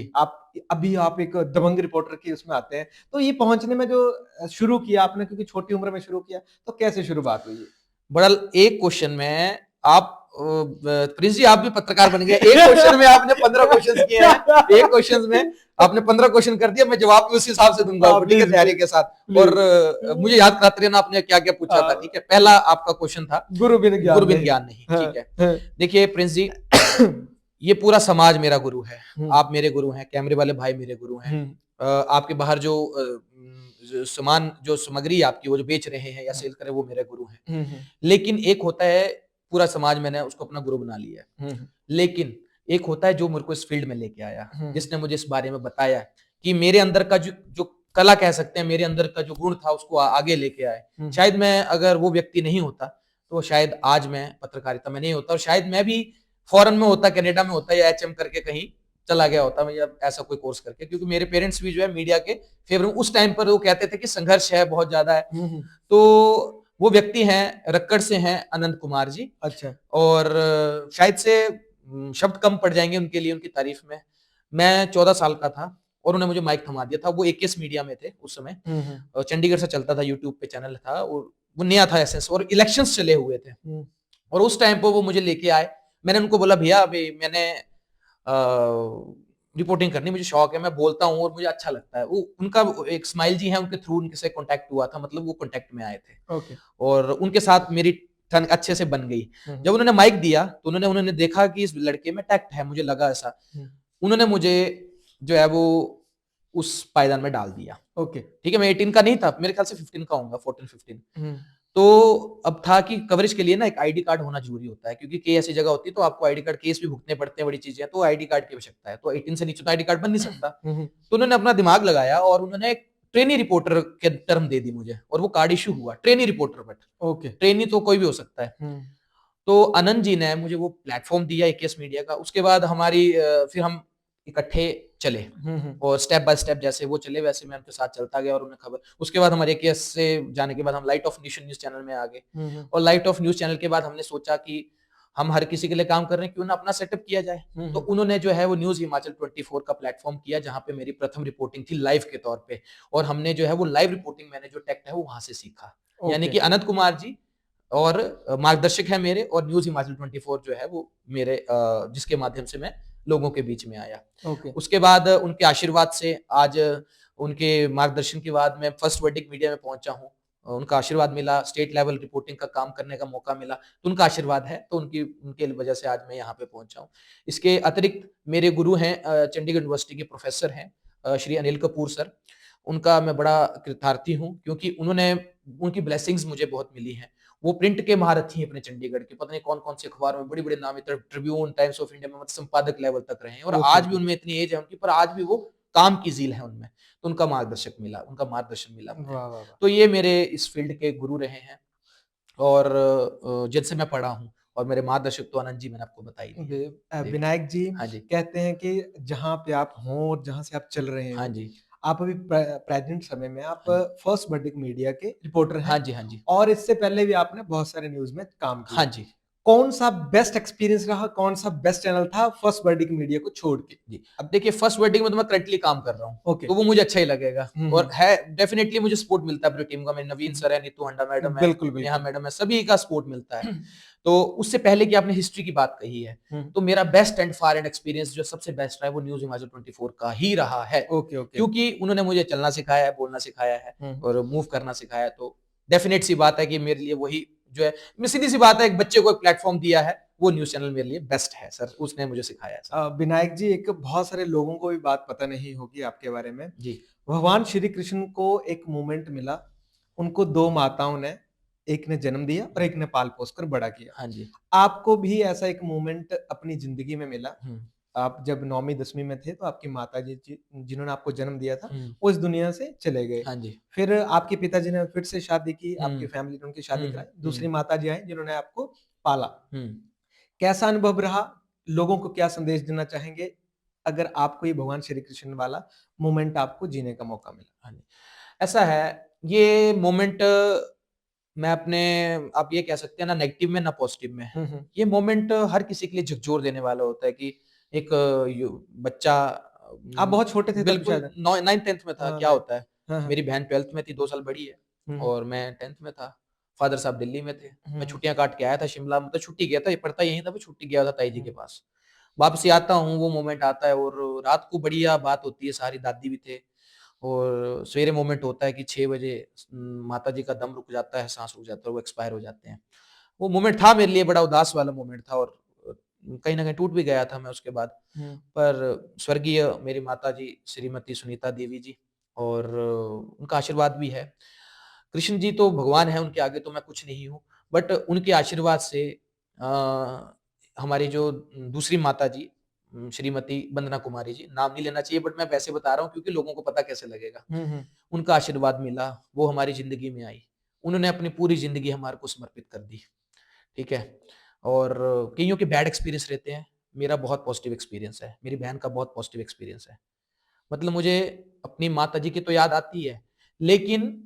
अभी आप एक दबंग रिपोर्टर की उसमें आते हैं। तो ये पहुँचने में जो शुरू किया आपने, क्योंकि छोटी उम्र में शुरू किया, तो कैसे शुरुआत हुई? बड़ा एक क्वेश्चन में आप प्रिंस जी आप भी पत्रकार बन गए। एक क्वेश्चन में आपने 15 क्वेश्चंस किए हैं। एक क्वेश्चन में आपने 15 क्वेश्चन कर दिया, मैं जवाब भी उस हिसाब से दूँगा हाँ, आपको, ठीक है, प्लीज़, तैयारी प्लीज़, के साथ। और प्लीज़। मुझे याद कराते रहना आपने क्या-क्या पूछा था, ठीक है। पहला आपका क्वेश्चन था, गुरु बिन गुरु ज्ञान बिन नहीं। ज्ञान नहीं, हाँ, ठीक है। हाँ। देखिए प्रिंस जी, ये पूरा समाज मेरा गुरु है। हुँ, आप मेरे गुरु हैं, कैमरे वाले भाई मेरे गुरु हैं। हुँ, आपके बाहर जो सामान जो सामग्री आपकी वो जो बेच रहे हैं या हुँ, सेल कर रहे हैं, वो मेरे गुरु हैं। हुँ, हुँ, लेकिन एक होता है पूरा समाज, मैंने उसको अपना गुरु बना लिया है। हुँ, लेकिन एक होता है जो मेरे को इस फील्ड में लेके आया, हुँ, जिसने मुझे इस बारे में बताया कि मेरे अंदर का जो जो कला कह सकते हैं, मेरे अंदर का जो गुण था उसको आगे लेके आए। हुँ, शायद मैं अगर वो व्यक्ति नहीं होता, तो शायद आज मैं पत्रकारिता में नहीं होता और शायद मैं भी फ़ॉरेन में होता, कनाडा में होता या एचएम करके कहीं चला गया होता मैं, या ऐसा कोई कोर्स करके। क्योंकि मेरे पेरेंट्स भी जो है मीडिया के फ़ेवर में उस टाइम पर वो कहते थे कि संघर्ष है, बहुत ज़्यादा है। हुँ, हुँ। तो वो व्यक्ति हैं, रक्कड़ से हैं अनंत कुमार जी। अच्छा। और शायद से शब्द कम पड़ जाएँगे उनके लिए उनकी तारीफ़ में। मैं 14 साल का था और उन्होंने मुझे माइक थमा दिया था। वो एकेएस मीडिया में थे उस समय। हुँ, हुँ, चंडीगढ़ से चलता था, यूट्यूब पे चैनल था और वो नया था एसेंस, और इलेक्शंस चले हुए थे। हुँ, और उस टाइम पे वो मुझे लेके आए। मैंने उनको बोला, भैया अभी मैंने रिपोर्टिंग करनी, मुझे शौक है, मैं बोलता हूँ और मुझे अच्छा लगता है। वो उनका वो एक स्माइल जी हैं, उनके थ्रू उनसे कॉन्टैक्ट हुआ था, मतलब वो कॉन्टैक्ट में आए थे। ओके। और उनके साथ मेरी ठन अच्छे से बन गई। हुँ, जब हुँ, उन्होंने माइक दिया तो उन्होंने उन्होंने देखा कि इस लड़के में टैक्ट है, मुझे लगा ऐसा। हुँ, उन्होंने मुझे जो है वो उस पायदान में डाल दिया। ओके। ठीक है, मैं 18 का नहीं था, मेरे ख्याल से 15 का होऊँगा, 14-15। हुँ, तो अब था कि कवरेज के लिए ना एक आईडी कार्ड होना ज़रूरी होता है, क्योंकि कई ऐसी जगह होती है तो आपको आईडी कार्ड, केस भी भुगतने पड़ते हैं, बड़ी चीज़ें हैं, तो आईडी कार्ड की आवश्यकता है। तो 18 से नीचे तो आईडी कार्ड बन नहीं सकता। हुँ, हुँ, तो उन्होंने अपना दिमाग लगाया और उन्होंने एक ट्रेनी रिपोर्टर के टर्म दे दी मुझे, और वो कार्ड इश्यू हुआ, trainee reporter but. Okay. Trainee तो कोई भी हो सकता है। हुँ, तो आनंद जी ने मुझे वो प्लेटफ़ॉर्म दिया एकेएस मीडिया का। उसके बाद हमारी फिर हम इकट्ठे चले हुँ, हुँ, और स्टेप बाय स्टेप जैसे वो चले वैसे मैं उनके साथ चलता गया, और उन्हें खबर, उसके बाद हमारे एकेएस से जाने के बाद हम light of nation news channel में आ गए। हुँ, हुँ, और लाइट ऑफ न्यूज़ चैनल के बाद हमने सोचा कि हम हर किसी के लिए काम कर रहे हैं, क्यों ना अपना सेटअप किया जाए। हुँ, तो हुँ, उन्होंने जो है वो न्यूज़ हिमाचल 24 का प्लेटफ़ॉर्म किया, जहाँ पे मेरी प्रथम रिपोर्टिंग थी लाइव के तौर पे, और हमने जो है वो लाइव रिपोर्टिंग, मैंने जो टैक्ट है वो वहाँ से सीखा। यानी ओके, कि अनंत कुमार जी और मार्गदर्शक हैं मेरे, और न्यूज़ हिमाचल 24 जो है वो मेरे जिसके माध्यम से मैं लोगों के बीच में आया। ओके, उसके बाद उनके आशीर्वाद से आज उनके मार्गदर्शन के बाद मैं फर्स्ट वर्डिक मीडिया में पहुँचा हूँ। उनका आशीर्वाद मिला, स्टेट लेवल रिपोर्टिंग का काम करने का मौका मिला, तो उनका आशीर्वाद है, तो उनकी उनके वजह से आज मैं यहाँ पे पहुँचा हूँ। इसके अतिरिक्त मेरे गुरु हैं चंडीगढ़ यूनिवर्सिटी के प्रोफ़ेसर हैं श्री अनिल कपूर सर। उनका मैं बड़ा कृतार्थी हूँ, क्योंकि उन्होंने उनकी ब्लेसिंग्स मुझे बहुत मिली हैं। वो प्रिंट के महारथी हैं अपने चंडीगढ़ के, पता नहीं कौन-कौन से अखबार में बड़े-बड़े नामी ट्रिब्यून, टाइम्स ऑफ इंडिया में मतलब संपादक लेवल तक रहे हैं, और ओके, आज भी ओके। उनमें इतनी एज है उनकी, पर आज भी वो काम की ज़ील है उनमें। तो उनका उनका मार्गदर्शन मिला मुझे। वाह, वाह, वाह! तो ये मेरे इस फ़ील्ड के गुरु रहे हैं, और जिनसे मैं पढ़ा हूँ, और मेरे मार्गदर्शक तो आनंद जी मैंने आपको बता ही दिए। जी। विनायक जी हाँ जी। कहते हैं कि जहाँ पे आप हों और जहाँ से आप चल रहे हाँ हो, जी। आप अभी प्रेज़ेंट समय में आप हाँ जी। फर्स्ट वर्डिक मीडिया के रिपोर्टर हाँ हैं जी, हाँ जी। और इससे पहले भी आपने बहुत सारे न्यूज़ में काम हाँ किया। जी। कौन-सा बेस्ट एक्सपीरियंस रहा, कौन-सा बेस्ट चैनल था फर्स्ट वर्डिक मीडिया को छोड़ के? जी। अब देखिए फर्स्ट वर्डिंग में तो मैं करंटली काम कर रहा हूँ, ओके। तो वो मुझे अच्छा ही लगेगा, हुँ, और हुँ। है डेफ़िनिटली मुझे सपोर्ट मिलता है अपनी टीम का। मेरे नवीन हुँ, सर है, नीतू हंडा मैडम है, बिल्कुल, नेहा बिल्कुल। मैडम है, सभी का सपोर्ट मिलता है। तो उससे पहले कि आपने हिस्ट्री की बात कही है, हुँ, तो मेरा best and far and experience जो सबसे बेस्ट रहा है वो न्यूज़ हिमाचल 24 का ही रहा है। Okay, okay. क्योंकि उन्होंने मुझे चलना सिखाया है, बोलना सिखाया है हुँ, और मूव करना सिखाया है, तो डेफ़िनेट सी बात है कि मेरे लिए वही जो है, मैं सीधी सी बात है, एक बच्चे को एक प्लेटफ़ॉर्म दिया है, वो न्यूज़ चैनल मेरे लिए बेस्ट है सर, उसने मुझे सिखाया है सर। विनायक जी एक बहुत सारे लोगों को भी बात पता नहीं होगी आपके बारे में। जी। भगवान श्री कृष्ण को एक मोमेंट मिला, उनको 2 माताओं ने, एक ने जन्म दिया और एक ने पाल-पोस कर बड़ा किया। हाँ जी। आपको भी ऐसा एक मोमेंट अपनी ज़िंदगी में मिला, हुँ। आप जब 9वीं-10वीं में थे तो आपकी माताजी जी जिन्होंने आपको जन्म दिया था, हुँ। वो इस दुनिया से चले गए। हाँ जी। फिर आपके पिताजी ने फिर से शादी की, आपकी हुँ, फैमिली ने उनकी शादी हुँ, कराई, दूसरी हुँ, माताजी आई जिन्होंने आपको पाला। हुँ। कैसा अनुभव रहा? लोगों को क्या संदेश देना चाहेंगे अगर आपको ये भगवान श्री कृष्ण वाला मोमेंट आपको जीने का मौका मिला? हाँ जी। ऐसा है, ये मोमेंट मैं अपने आप ये कह सकते हैं ना नेगेटिव में ना पॉजिटिव में। हुँ, हुँ। ये मोमेंट हर किसी के लिए झकझोर देने वाला होता है कि एक यू बच्चा आप बहुत छोटे थे तब बिल्कुल शायद? 9th-10th में था, हाँ, क्या नहीं। होता है, हाँ, हाँ। मेरी बहन 12th में थी, 2 साल बड़ी है हुँ, हुँ। और मैं 10th में था। फादर साहब दिल्ली में थे। हुँ, मैं हुँ। छुट्टियाँ काट के आया था शिमला, मतलब छुट्टी गया था, ये पढ़ता यहीं था, मैं छुट्टी गया था ताई जी के हुँ। पास। वापसी आता हूँ, वो मोमेंट आता है और रात को बढ़िया बात होती है, सारी दादी भी थे और सवेरे मोमेंट होता है कि 6 बजे माताजी का दम रुक जाता है, साँस रुक जाता है और वो एक्सपायर हो जाते हैं। वो मोमेंट था मेरे लिए बड़ा उदास वाला मोमेंट था और कहीं न कहीं टूट भी गया था मैं उसके बाद। हुँ। पर स्वर्गीय मेरी माताजी श्रीमती सुनीता देवी जी और उनका आशीर्वाद भी है। कृष्ण जी तो भगवान हैं, उनके आगे तो मैं कुछ नहीं हूँ, बट उनके आशीर्वाद से हमारी जो दूसरी माताजी श्रीमती वंदना कुमारी जी, नाम नहीं लेना चाहिए बट मैं वैसे बता रहा हूँ क्योंकि लोगों को पता कैसे लगेगा। हुँ, हुँ। उनका आशीर्वाद मिला, वो हमारी ज़िंदगी में आई। उन्होंने अपनी पूरी ज़िंदगी हमारे को समर्पित कर दी, ठीक है? और कइयों के बैड एक्सपीरियंस रहते हैं, मेरा बहुत पॉज़िटिव एक्सपीरियंस है, मेरी बहन का बहुत पॉज़िटिव एक्सपीरियंस है। मतलब मुझे अपनी माताजी की तो याद आती है, लेकिन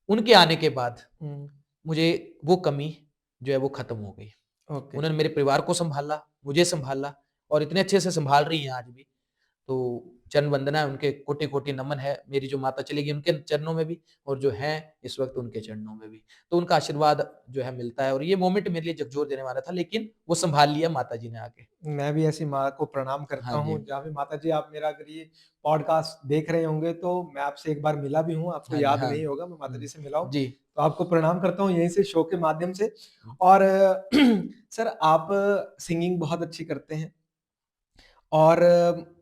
उनके आने के बाद हुँ। मुझे वो कमी जो है वो खत्म हो गई। ओके। उन्होंने मेरे परिवार को सँभाला, मुझे सँभाला और इतने अच्छे से सँभाल रही हैं आज भी। तो चरण वंदना है, उनके कोटि-कोटि नमन है। मेरी जो माता चली गई उनके चरणों में भी और जो हैं इस वक़्त उनके चरणों में भी। तो उनका आशीर्वाद जो है मिलता है और ये मोमेंट मेरे लिए झकझोर देने वाला था लेकिन वो सँभाल लिया माताजी ने आके। मैं भी ऐसी माँ को प्रणाम करता हाँ जी। हूँ, जहाँ पे माताजी आप मेरा अगर ये पॉडकास्ट देख रहे होंगे तो मैं आपसे एक बार मिला भी हूँ, आपको हाँ जी, याद हाँ। नहीं होगा, मैं माताजी हुँ। से मिला हूँ। जी। तो आपको प्रणाम करता हूँ यहीं से शो के माध्यम से हुँ। और सर आप सिंगिंग बहुत अच्छी करते हैं और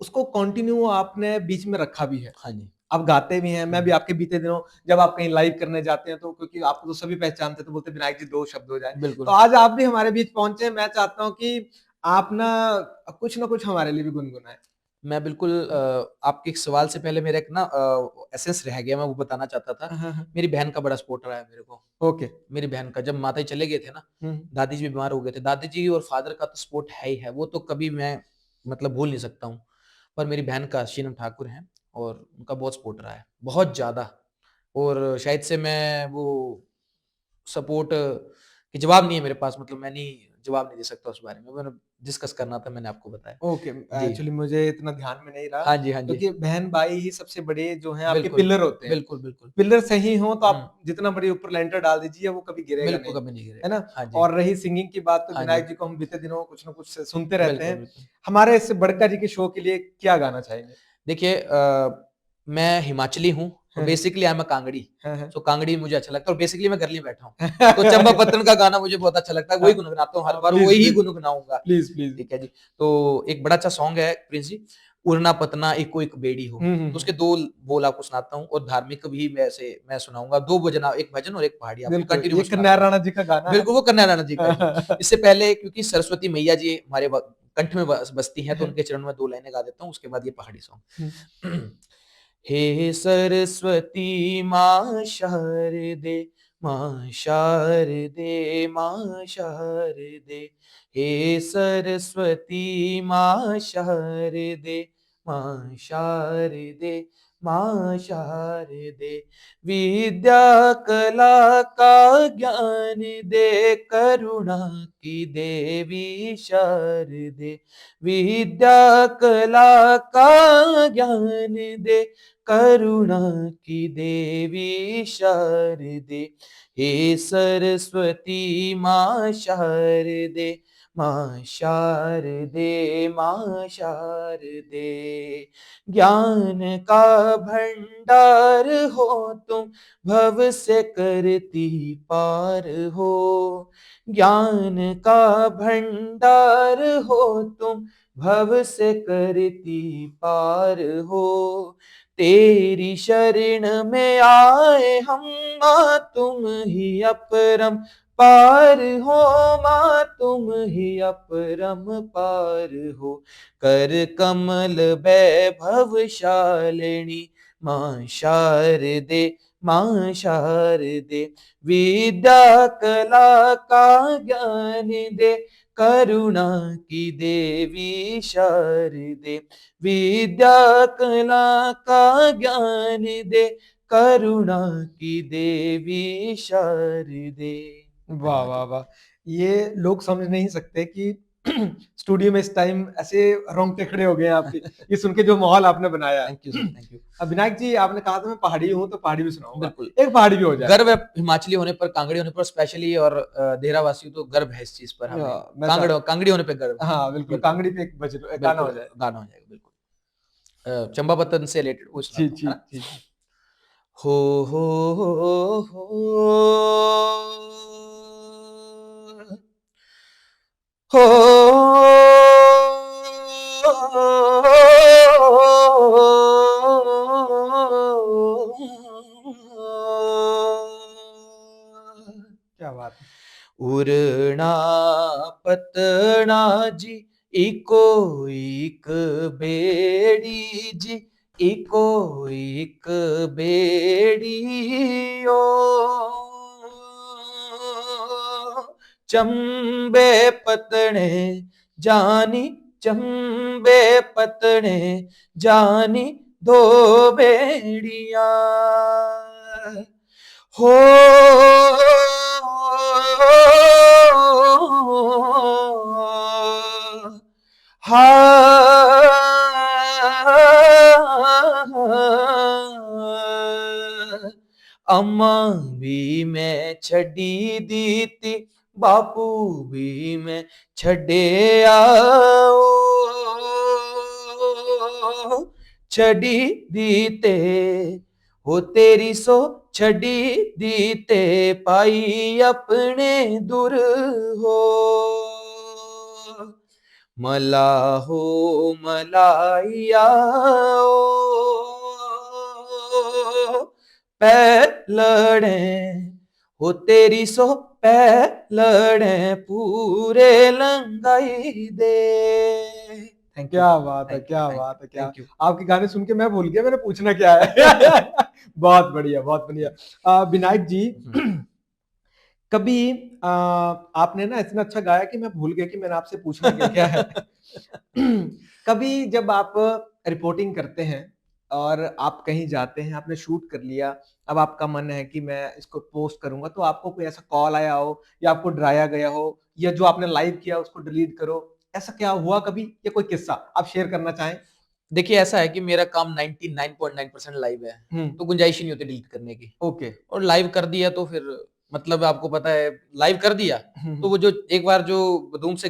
उसको कंटिन्यू आपने बीच में रखा भी है। हाँ जी। आप गाते भी हैं, मैं भी हुँ। आपके बीते दिनों जब आप कहीं लाइव करने जाते हैं तो क्योंकि आपको तो सभी पहचानते हैं तो बोलते हैं विनायक जी 2 शब्द हो जाए। तो बिल्कुल। आज आप भी हमारे बीच पहुँचे हैं, मैं चाहता हूँ कि आप ना कुछ हमारे लिए भी गुनगुनाएँ। मैं बिल्कुल आपके एक सवाल से पहले मेरा एक ना एसेंस रह गया, मैं वो बताना चाहता था। हाँ, हाँ, हाँ। मेरी बहन का बड़ा सपोर्ट रहा है मेरे को। ओके। मेरी बहन का जब माताजी चले गए थे ना, हुँ, दादी जी भी बीमार हो गए थे। दादी जी और फादर का तो सपोर्ट है ही है, वो तो कभी मैं मतलब भूल नहीं सकता हूँ। पर मेरी बहन का शीनम ठाकुर हैं और उनका बहुत सपोर्ट रहा है, बहुत ज़्यादा और शायद से मैं वो सपोर्ट के जवाब नहीं है मेरे पास मतलब मैं नहीं जवाब नहीं दे सकता उस बारे में। मैंने डिस्कस करना था मैंने आपको बताया। ओके। जी। एक्चुअली मुझे इतना ध्यान में नहीं रहा हाँ जी, हाँ जी। क्योंकि बहन-भाई ही सबसे बड़े जो हैं आपके बिल्कुल, पिलर होते हैं। बिल्कुल, बिल्कुल। पिलर सही हो तो हुँ, आप जितना बड़ी ऊपर लेंटर डाल दीजिए वो कभी गिरेगा बिल्कुल नहीं, कभी नहीं है गिरेगा। ना? हाँ जी, और रही सिंगिंग की बात तो हाँ जी। विनायक जी को हम बीते दिनों कुछ न कुछ सुनते रहते बिल्कुल, हैं। बिल्कुल। हमारे इससे बड़का जी के शो के लिए क्या गाना चाहेंगे? देखिए मैं हिमाचली हूँ और हाँ, हाँ। Basically I am a Kangri. हाँ, हाँ। सो कांगड़ी मुझे अच्छा लगता है और बेसिकली मैं गरली बैठा हूँ। तो चंपापत्तन का गाना मुझे बहुत अच्छा लगता है, वही हाँ, गुनगुनाता हूँ हर हाँ, बार, प्लीज़, वही ही प्लीज़, गुनगुनाऊँगा। Please, please. ठीक है जी। तो एक बड़ा अच्छा सॉन्ग है प्रिंस जी, उड़ना पतना इको एक बेड़ी हो। हुँ, हुँ, तो हुँ। उसके 2 बोल आपको सुनाता हूँ और धार्मिक भी वैसे मैं सुनाऊँगा। 2 भजना, एक भजन और एक पहाड़ी आपको बिल्कुल, कंटिन्यू ये मैं कन्हैया सुनाता हूँ। राणा जी का गाना है। बिल्कुल, वो कन्हैया राणा जी का है जी। हाँ। इससे पहले क्योंकि सरस्वती मैया जी हमारे कंठ में बसती हैं, तो उनके चरणों में 2 लाइनें गा देता हूँ, उसके बाद ये पहाड़ी हुँ। सॉन्ग। हे सरस्वती माँ शारदे, माँ शारदे, माँ शारदे, हे सरस्वती माँ शारदे, माँ शारदे, माँ शारदे, विद्या कला का ज्ञान दे, करुणा की देवी शारदे, विद्या कला का ज्ञान दे, करुणा की देवी शारदे, हे सरस्वती माँ शारदे, माँ शारदे, माँ शारदे, ज्ञान का भंडार हो तुम, भव से करती पार हो, ज्ञान का भंडार हो तुम, भव से करती पार हो, तेरी शरण में आए हम, माँ तुम ही अपरम पार हो, माँ तुम ही अपरम पार हो, कर कमल वैभव शालिनी, माँ शारदे, माँ शारदे, विद्या कला का ज्ञान दे, करुणा की देवी शारदे, विद्या कला का ज्ञान दे, करुणा की देवी शारदे। वाह, धन्यवाद वाह, जी। वाह! ये लोग समझ नहीं सकते कि स्टूडियो में इस टाइम ऐसे रोंगटे खड़े हो गए हैं आपके, ये सुन के जो माहौल आपने बनाया है। Thank you sir, thank you. Vinayak ji आपने कहा था मैं पहाड़ी हूँ, तो पहाड़ी भी सुनाऊँगा। बिल्कुल। एक पहाड़ी भी हो जाए। गर्व है हिमाचली होने पर, कांगड़ी होने पर स्पेशली, और देहरा वासी तो गर्व है इस चीज़ पर हमें। मैं चाह कांगड़ी होने पे गर्व है। हाँ, बिल्कुल बिल्कुल, कांगड़ी पे एक गाना हो बिल्कुल जाए। गाना हो जाएगा, बिल्कुल। चंपावतन से रिलेटेड कोई जी, सुनाता हूँ, है जी, ना? जी, जी। हो हो हो क्या बात है! उड़ना पतना जी, इको एक बेड़ी जी, इको एक बेड़ी ओ, चंबे पतने जानी, चंबे पतने जानी, दो बेड़ियां हो, हाँ, अम्मा भी मैं छड़ी दी थी, बापू भी मैं छड़े आओ, छड़ी दी ते हो तेरी सो, छड़ी दी ते पाई अपने दूर हो, मलाहो मलाइया ओ, पै लड़े हो तेरी सो, पै लड़े पूरे लंगाई दे। थैंक यू, क्या बात है, थैंक यू, क्या थैंक बात यू, है, क्या थैंक यू। आपके गाने सुन के मैं भूल गया मैंने पूछना क्या है। बहुत बढ़िया, बहुत बढ़िया। विनायक जी कभी आपने ना इतना अच्छा गाया कि मैं भूल गया कि मैंने आपसे पूछना क्या-क्या है। कभी जब आप रिपोर्टिंग करते हैं और आप कहीं जाते हैं, आपने शूट कर लिया, अब आपका मन है कि मैं इसको पोस्ट करूँगा, तो आपको कोई ऐसा कॉल आया हो या आपको डराया गया हो या जो आपने लाइव किया उसको डिलीट करो, ऐसा क्या हुआ कभी या कोई किस्सा आप शेयर करना चाहें? देखिए, ऐसा है कि मेरा काम 99.9% लाइव है, हुँ, तो गुंजाइश ही नहीं होती डिलीट करने की। ओके। और लाइव कर दिया तो फिर मतलब आपको पता है, लाइव कर दिया, हुँ, तो हुँ। वो जो एक बार जो बदूम से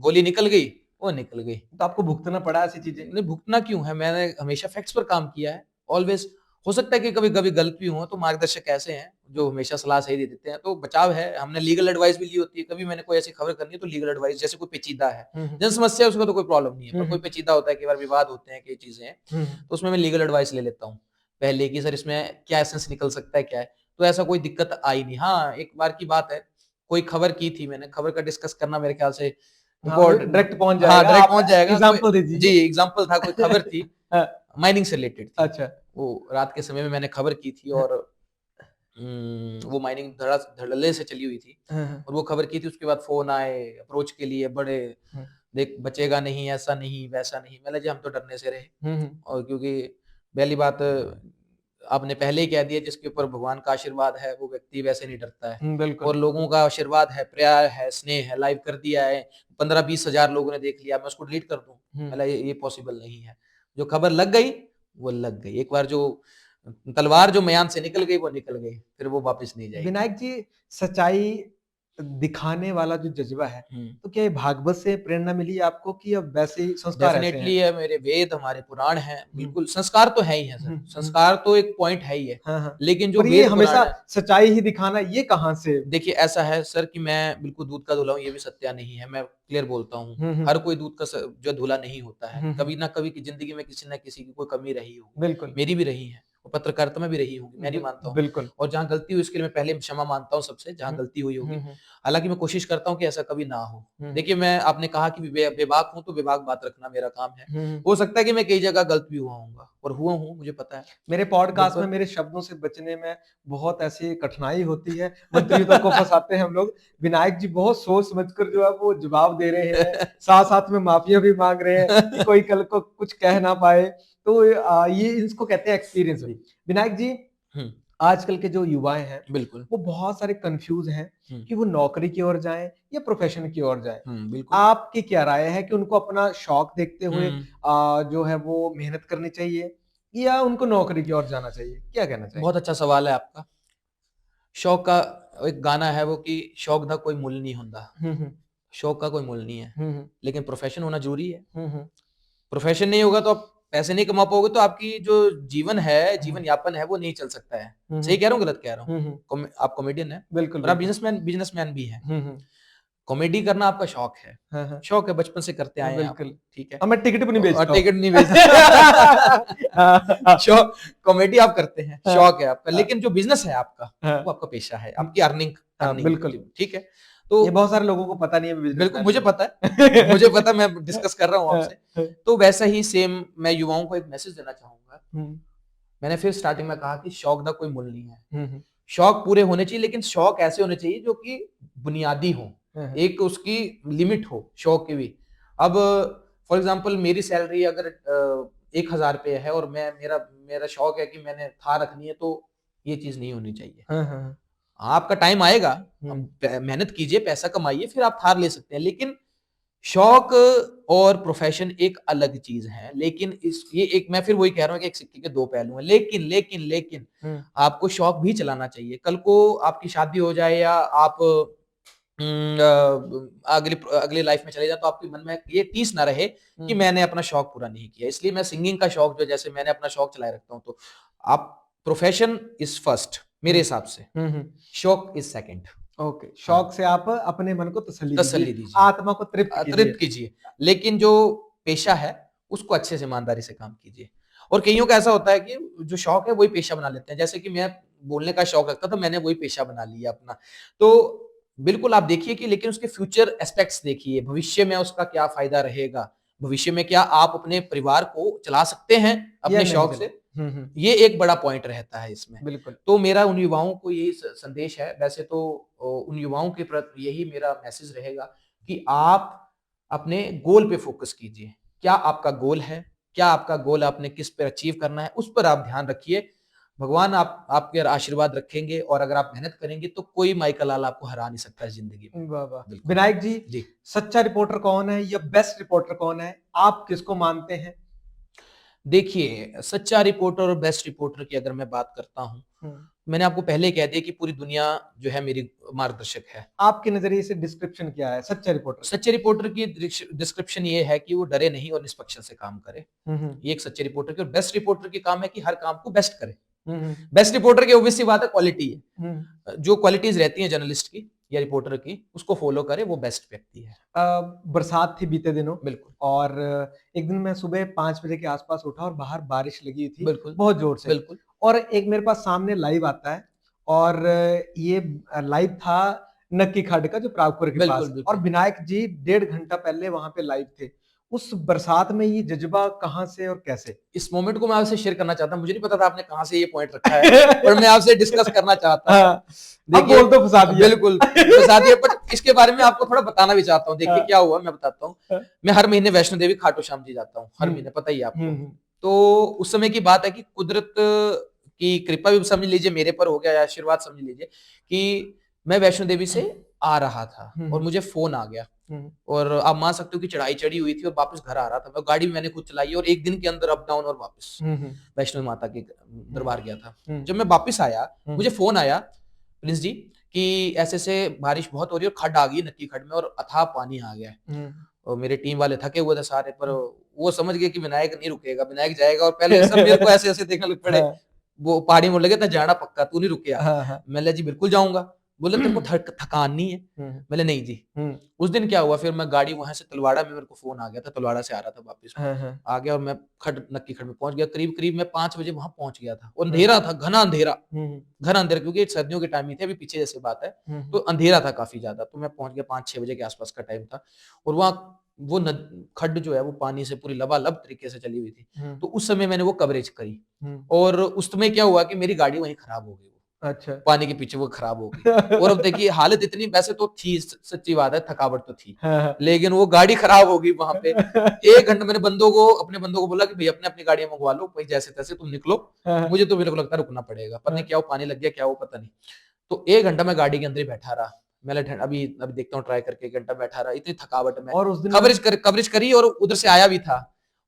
गोली निकल गई, वो निकल गई। तो आपको भुगतना पड़ा ऐसी चीज़ें? नहीं, भुगतना क्यों है? मैंने हमेशा फैक्ट्स पर काम किया है, ऑलवेज़। हो सकता है कि कभी-कभी गलत भी हुआ, तो मार्गदर्शक ऐसे हैं, जो हमेशा सलाह सही दे देते हैं, तो बचाव है। हमने लीगल एडवाइस भी ली होती है, कभी मैंने कोई ऐसी खबर करनी है, तो लीगल एडवाइस, जैसे कोई पेचीदा है, हुँ, हुँ। जन समस्या है, उसका तो कोई प्रॉब्लम नहीं है, हुँ, पर कोई हुँ। पेचीदा होता है, कई बार विवाद होते हैं, कई चीज़ें हैं, हुँ, हुँ। तो उसमें मैं लीगल एडवाइस ले लेता हूँ, पहले कि सर इसमें क्या एसेंस निकल सकता है, क्या है? तो ऐसा कोई दिक्कत आई नहीं। हाँ, एक बार की बात है, कोई खबर की थी मैंने, खबर का डिस्कस करना मेरे ख्याल से हाँ, वो उनको डायरेक्ट पहुँच हाँ, जाएगा, डायरेक्ट आप पहुँच जाएगा। कोई एग्ज़ाम्पल दे जी, दीजिए। एग्ज़ाम्पल था, कोई खबर थी, हाँ, माइनिंग से रिलेटेड थी। अच्छा। वो रात के समय में मैंने खबर की थी, हाँ, और वो माइनिंग धड़ल्ले से चली हुई थी, हाँ, हाँ। और वो खबर की थी, उसके बाद फ़ोन आए अप्रोच के लिए बड़े, हुँ, देख बचेगा नहीं, ऐसा नहीं, वैसा नहीं। मैंने जी हम तो डरने से रहे, हुँ, हुँ। और क्योंकि पहली बात आपने पहले ही कह दिया, जिसके ऊपर भगवान का आशीर्वाद है, वो व्यक्ति वैसे नहीं डरता है, हुँ, बिल्कुल। और लोगों का आशीर्वाद है, प्यार है, स्नेह है, लाइव कर दिया है, 15-20 हज़ार लोगों ने देख लिया, मैं उसको डिलीट कर दूँ? हुँ। मैंने ये पॉसिबल नहीं है। जो खबर लग गई, वो लग गई। एक बार जो तलवार जो म्यान से निकल गई, वो निकल गई, फिर वो वापस नहीं जाएगी। विनायक जी, सच्चाई दिखाने वाला जो जज़्बा है, हुँ। तो क्या ये भागवत से प्रेरणा मिली आपको कि अब वैसे ही संस्कार ऐसे डेफ़िनेटली हैं? है, मेरे वेद, हमारे पुराण हैं, हुँ, बिल्कुल संस्कार तो है ही हैं सर, हुँ, हुँ। संस्कार तो एक पॉइंट है ही है, हाँ, हाँ। लेकिन जो पर ये वेद पुराण हमेशा है, सच्चाई ही दिखाना ये कहाँ से? देखिए ऐसा है सर कि मैं बिल्कुल दूध का धुला हूँ, ये भी सत्या नहीं है, मैं क्लियर बोलता हूँ। हुँ, हुँ। हर कोई दूध का जो धुला नहीं होता है, हुँ, हुँ। कभी ना कभी की ज़िंदगी में किसी न किसी की कोई कमी रही होगी, बिल्कुल। मेरी भी रही है, पत्रकारिता में भी रही होगी, मैं नहीं मानता हूँ। बिल्कुल। और जहाँ गलती हुई उसके लिए मैं पहले क्षमा मांगता हूँ सबसे, जहाँ हुँ, गलती हुई होगी। हुँ, हुँ, हालाँकि मैं कोशिश करता हूँ कि ऐसा कभी ना हो। हुँ, देखिए, मैं आपने कहा कि बेबाक हूँ, तो बेबाक बात रखना मेरा काम है। हुँ। हो सकता है कि मैं कई जगह गलत भी हुआ होऊँगा और हुआ हूँ, मुझे पता है। मेरे पॉडकास्ट में बिल्कुल। मेरे शब्दों से बचने में बहुत ऐसी कठिनाई होती है, मंत्रियों तक को फँसाते हैं हम लोग। विनायक जी बहुत सोच समझ कर जो है वो जवाब दे रहे हैं, साथ-साथ में माफ़िया भी माँग रहे हैं कि कोई कल को कुछ कह ना पाए। तो ये इसको कहते हैं एक्सपीरियंस। जी। विनायक जी, हुँ, आजकल के जो युवाएँ हैं, बिल्कुल। वो बहुत सारे कन्फ्यूज़ हैं हुँ, कि वो नौकरी की ओर जाएँ या प्रोफ़ेशन की ओर जाएँ। हुँ, बिल्कुल। आपकी क्या राय है कि उनको अपना शौक देखते हुए हुँ। जो है वो मेहनत करनी चाहिए या उनको नौकरी की ओर जाना चाहिए? क्या कहना बहुत चाहेंगे? अच्छा सवाल है आपका। शौक का एक गाना है वो कि शौक दा कोई मुੱਲ नहीं ਹੁੰਦਾ। हुँ, हुँ। शौक का कोई मुੱल नहीं है, हुँ, हुँ। लेकिन प्रोफ़ेशन होना ज़रूरी है। हुँ, हुँ। प्रोफ़ेशन नहीं होगा तो आप पैसे नहीं कमा पाओगे तो आपकी जो जीवन है, हुँ। जीवन यापन है वो नहीं चल सकता है। हुँ, सही हुँ। कह रहा हूँ, गलत कह रहा हूँ? हुँ, हुँ। आप कॉमेडियन हैं बिल्कुल, और आप बिल्कुल। बिज़नेसमैन भी हैं। हुँ, हुँ। कॉमेडी करना आपका शौक है। हाँ, हाँ। शौक है, बचपन से करते आए हैं आप, बिल्कुल। ठीक है। मैं टिकट भी नहीं और बेचता हूँ। टिकट नहीं बेचते। हाँ, शौक कॉमेडी आप करते हैं, हाँ, शौक है आपका, हाँ, लेकिन जो बिज़नेस है आपका, हाँ। वो आपका पेशा है, हुँ, आपकी अर्निंग हाँ, अर्निंग बिल्कुल। ठीक है। तो ये बहुत सारे लोगों को पता नहीं है मैं बिल्कुल, बिज़नेसमैन मुझे भी पता है, मुझे पता है, मैं हूँ। डिस्कस कर रहा हूँ हाँ, आपसे। हाँ। तो वैसा ही सेम मैं युवाओं को एक मैसेज देना चाहूँगा। हुँ, मैंने फिर स्टार्टिंग में कहा कि शौक का कोई मूल्य नहीं है। हुँ, हुँ। शौक पूरे होने चाहिए, लेकिन शौक ऐसे होने चाहिए जो कि बुनियादी हों। हाँ, हाँ। एक उसकी लिमिट हो शौक की भी। अब फॉर एग्ज़ाम्पल मेरी सैलरी अगर ₹1000 है और मैं मेरा मेरा शौक है कि मैंने थार रखनी है, तो ये चीज़ नहीं होनी चाहिए। हाँ, हाँ, हाँ। आपका टाइम आएगा, हुँ, अब मेहनत कीजिए, पैसा कमाइए, फिर आप थार ले सकते हैं। लेकिन शौक और प्रोफ़ेशन एक अलग चीज़ है। लेकिन इस ये एक मैं फिर वही कह रहा हूँ कि एक सिक्के के 2 पहलू हैं। लेकिन हुँ, आपको शौक भी चलाना चाहिए। कल को आपकी शादी हो जाए या आप अगली लाइफ़ में चले जाएँ, तो आपके मन में ये टीस ना रहे कि हुँ, मैंने अपना शौक पूरा नहीं किया। इसलिए मैं सिंगिंग का शौक जो जैसे मैंने अपना शौक चलाए रखता हूँ, तो आप प्रोफ़ेशन इज़ फर्स्ट मेरे हुँ, हिसाब से, हुँ, हुँ। शौक इज़ सेकंड। ओके, हाँ। शौक से आप अपने मन को तसल्ली तसल्ली दीजिए, दीजिए, आत्मा को तृप्त कीजिए। तृप्त कीजिए। लेकिन जो पेशा है, उसको अच्छे से ईमानदारी से काम कीजिए। और कइयों का ऐसा होता है कि जो शौक है वही पेशा बना लेते हैं। जैसे कि मैं बोलने का शौक रखता था, मैंने वही पेशा बना लिया अपना। तो बिल्कुल आप देखिए कि लेकिन उसके फ्यूचर एस्पेक्ट्स देखिए, भविष्य में उसका क्या फ़ायदा रहेगा? भविष्य में क्या आप अपने परिवार को चला सकते हैं या अपने नहीं शौक चला। से? हुँ, हुँ, ये एक बड़ा पॉइंट रहता है इसमें। बिल्कुल। तो मेरा उन युवाओं को यही संदेश है, वैसे तो उन युवाओं के प्रति यही मेरा मैसेज रहेगा कि आप अपने गोल पे फ़ोकस कीजिए। क्या आपका गोल है? क्या आपका गोल आपने किस पे अचीव करना है? उस पर आप ध्यान रखिए। भगवान आप आपके आशीर्वाद रखेंगे और अगर आप मेहनत करेंगे तो कोई माई का लाल आपको हरा नहीं सकता है ज़िंदगी में। वाह, वाह! बिल्कुल। विनायक जी, जी। सच्चा रिपोर्टर कौन है या बेस्ट रिपोर्टर कौन है? आप किसको मानते हैं? देखिए, सच्चा रिपोर्टर और बेस्ट रिपोर्टर की अगर मैं बात करता हूँ, हुँ। मैंने आपको पहले ही कह दिया कि पूरी दुनिया जो है मेरी मार्गदर्शक है। आपके नज़रिए से डिस्क्रिप्शन क्या है सच्चे रिपोर्टर का? सच्चे रिपोर्टर की डिस्क्रिप्शन ये है कि वो डरे नहीं और निष्पक्ष से काम करे। हुँ, हुँ। ये एक सच्चे रिपोर्टर की और बेस्ट रिपोर्टर की काम है कि हर काम को बेस्ट करे। हुँ, हुँ। बेस्ट रिपोर्टर की ऑब्वियस सी बात है क्वालिटी है। हुँ। जो क्वालिटीज़ रहती हैं जर्नलिस्ट की या रिपोर्टर की, उसको फ़ॉलो करे वो बेस्ट व्यक्ति है। बरसात थी बीते दिनों बिल्कुल, और एक दिन मैं सुबह 5 बजे के आस-पास उठा और बाहर बारिश लगी हुई थी, बिल्कुल, बहुत ज़ोर से। बिल्कुल। और एक मेरे पास सामने लाइव आता है और ये लाइव था नक्की खड्ड का जो प्रागपुर के पास बिल्कुल, है और बिल्कुल। विनायक जी 1.5 घंटा पहले वहाँ पे लाइव थे। उस बरसात में ये जज़्बा कहाँ से और कैसे? इस मोमेंट को मैं आपसे शेयर करना चाहता हूँ। मुझे नहीं पता था आपने कहाँ से ये पॉइंट रखा है, पर मैं आपसे डिस्कस करना चाहता था। हाँ, अब देखिए बोल दो फँसा दिया। बिल्कुल, फँसा दिया बट इसके बारे में आपको थोड़ा बताना भी चाहता हूँ। देखिए हाँ, क्या हुआ मैं बताता हूँ। हाँ। मैं हर महीने वैष्णो देवी खाटू श्याम जी जाता हूँ, हर हुँ, महीने पता ही है हुँ, आपको। हुँ। तो उस समय की बात है कि कुदरत की कृपा भी समझ लीजिए मेरे पर हो गया या आशीर्वाद समझ लीजिए कि मैं वैष्णो देवी से आ रहा था हुँ, और हुँ। मुझे फ़ोन आ गया। हुँ, और आप मान सकते हो कि चढ़ाई चढ़ी हुई थी और वापस घर आ रहा था मैं, गाड़ी भी मैंने खुद चलाई और 1 दिन के अंदर अप डाउन और वापस हुँ, हुँ, वैष्णो माता के हुँ, दरबार गया था। हुँ, जब मैं वापस आया, हुँ, मुझे फ़ोन आया प्रिंस जी कि ऐसे-ऐसे बारिश बहुत हो रही है और खड्ड आ गई नक्की खड्ड में और अथाह पानी आ गया है। हुँ, और मेरे टीम वाले थके हुए थे सारे पर हुँ। वो समझ गए कि विनायक नहीं रुकेगा, विनायक जाएगा और पहले सब मेरे को ऐसे-ऐसे देखने लग पड़े। हाँ, वो पहाड़ी में लगे थे जाना पक्का, तू नहीं रुकेगा। हाँ, हाँ। मैंने जी बिल्कुल जाऊँगा। बोले तेरे को थकान नहीं है? मैंने नहीं जी। उस दिन क्या हुआ, फिर मैं गाड़ी वहां से तलवाड़ा में, मेरे को फोन आ गया था, तलवाड़ा से आ रहा था वापस में, आ गया और मैं नक्की खड्ड में पहुंच गया। करीब करीब मैं 5 बजे वहां पहुंच गया था, और अंधेरा था, घना अंधेरा, घना अंधेरा, क्योंकि सर्दियों के टाइम ही थे, अभी पीछे जैसे बात है, तो अंधेरा था काफी ज्यादा। तो मैं पहुंच गया 5-6 बजे के आसपास का टाइम था, और वहाँ वो खड्ड जो है वो पानी से पूरी लबालब तरीके से चली हुई थी। तो उस समय मैंने वो कवरेज करी, और उस समय क्या हुआ कि मेरी गाड़ी वहीं खराब हो गई, अच्छा। पानी के पीछे वो खराब हो गई। और अब देखिए हालत इतनी, वैसे तो थी, सच्ची बात है, थकावट तो थी, लेकिन वो गाड़ी खराब हो गई वहां पे। 1 घंटा मैंने अपने बंदों को बोला कि भाई अपने अपनी गाड़ियां मंगवा लो, भाई जैसे तैसे तुम निकलो, मुझे तो मेरे को लगता है रुकना पड़ेगा, पता नहीं क्या वो पानी लग गया क्या वो पता नहीं। तो 1 घंटा मैं गाड़ी के अंदर ही बैठा रहा, मैंने अभी देखता हूँ ट्राई करके, 1 घंटा बैठा रहा, इतनी थकावट में, और उस दिन कवरेज करी, और उधर से आया भी था।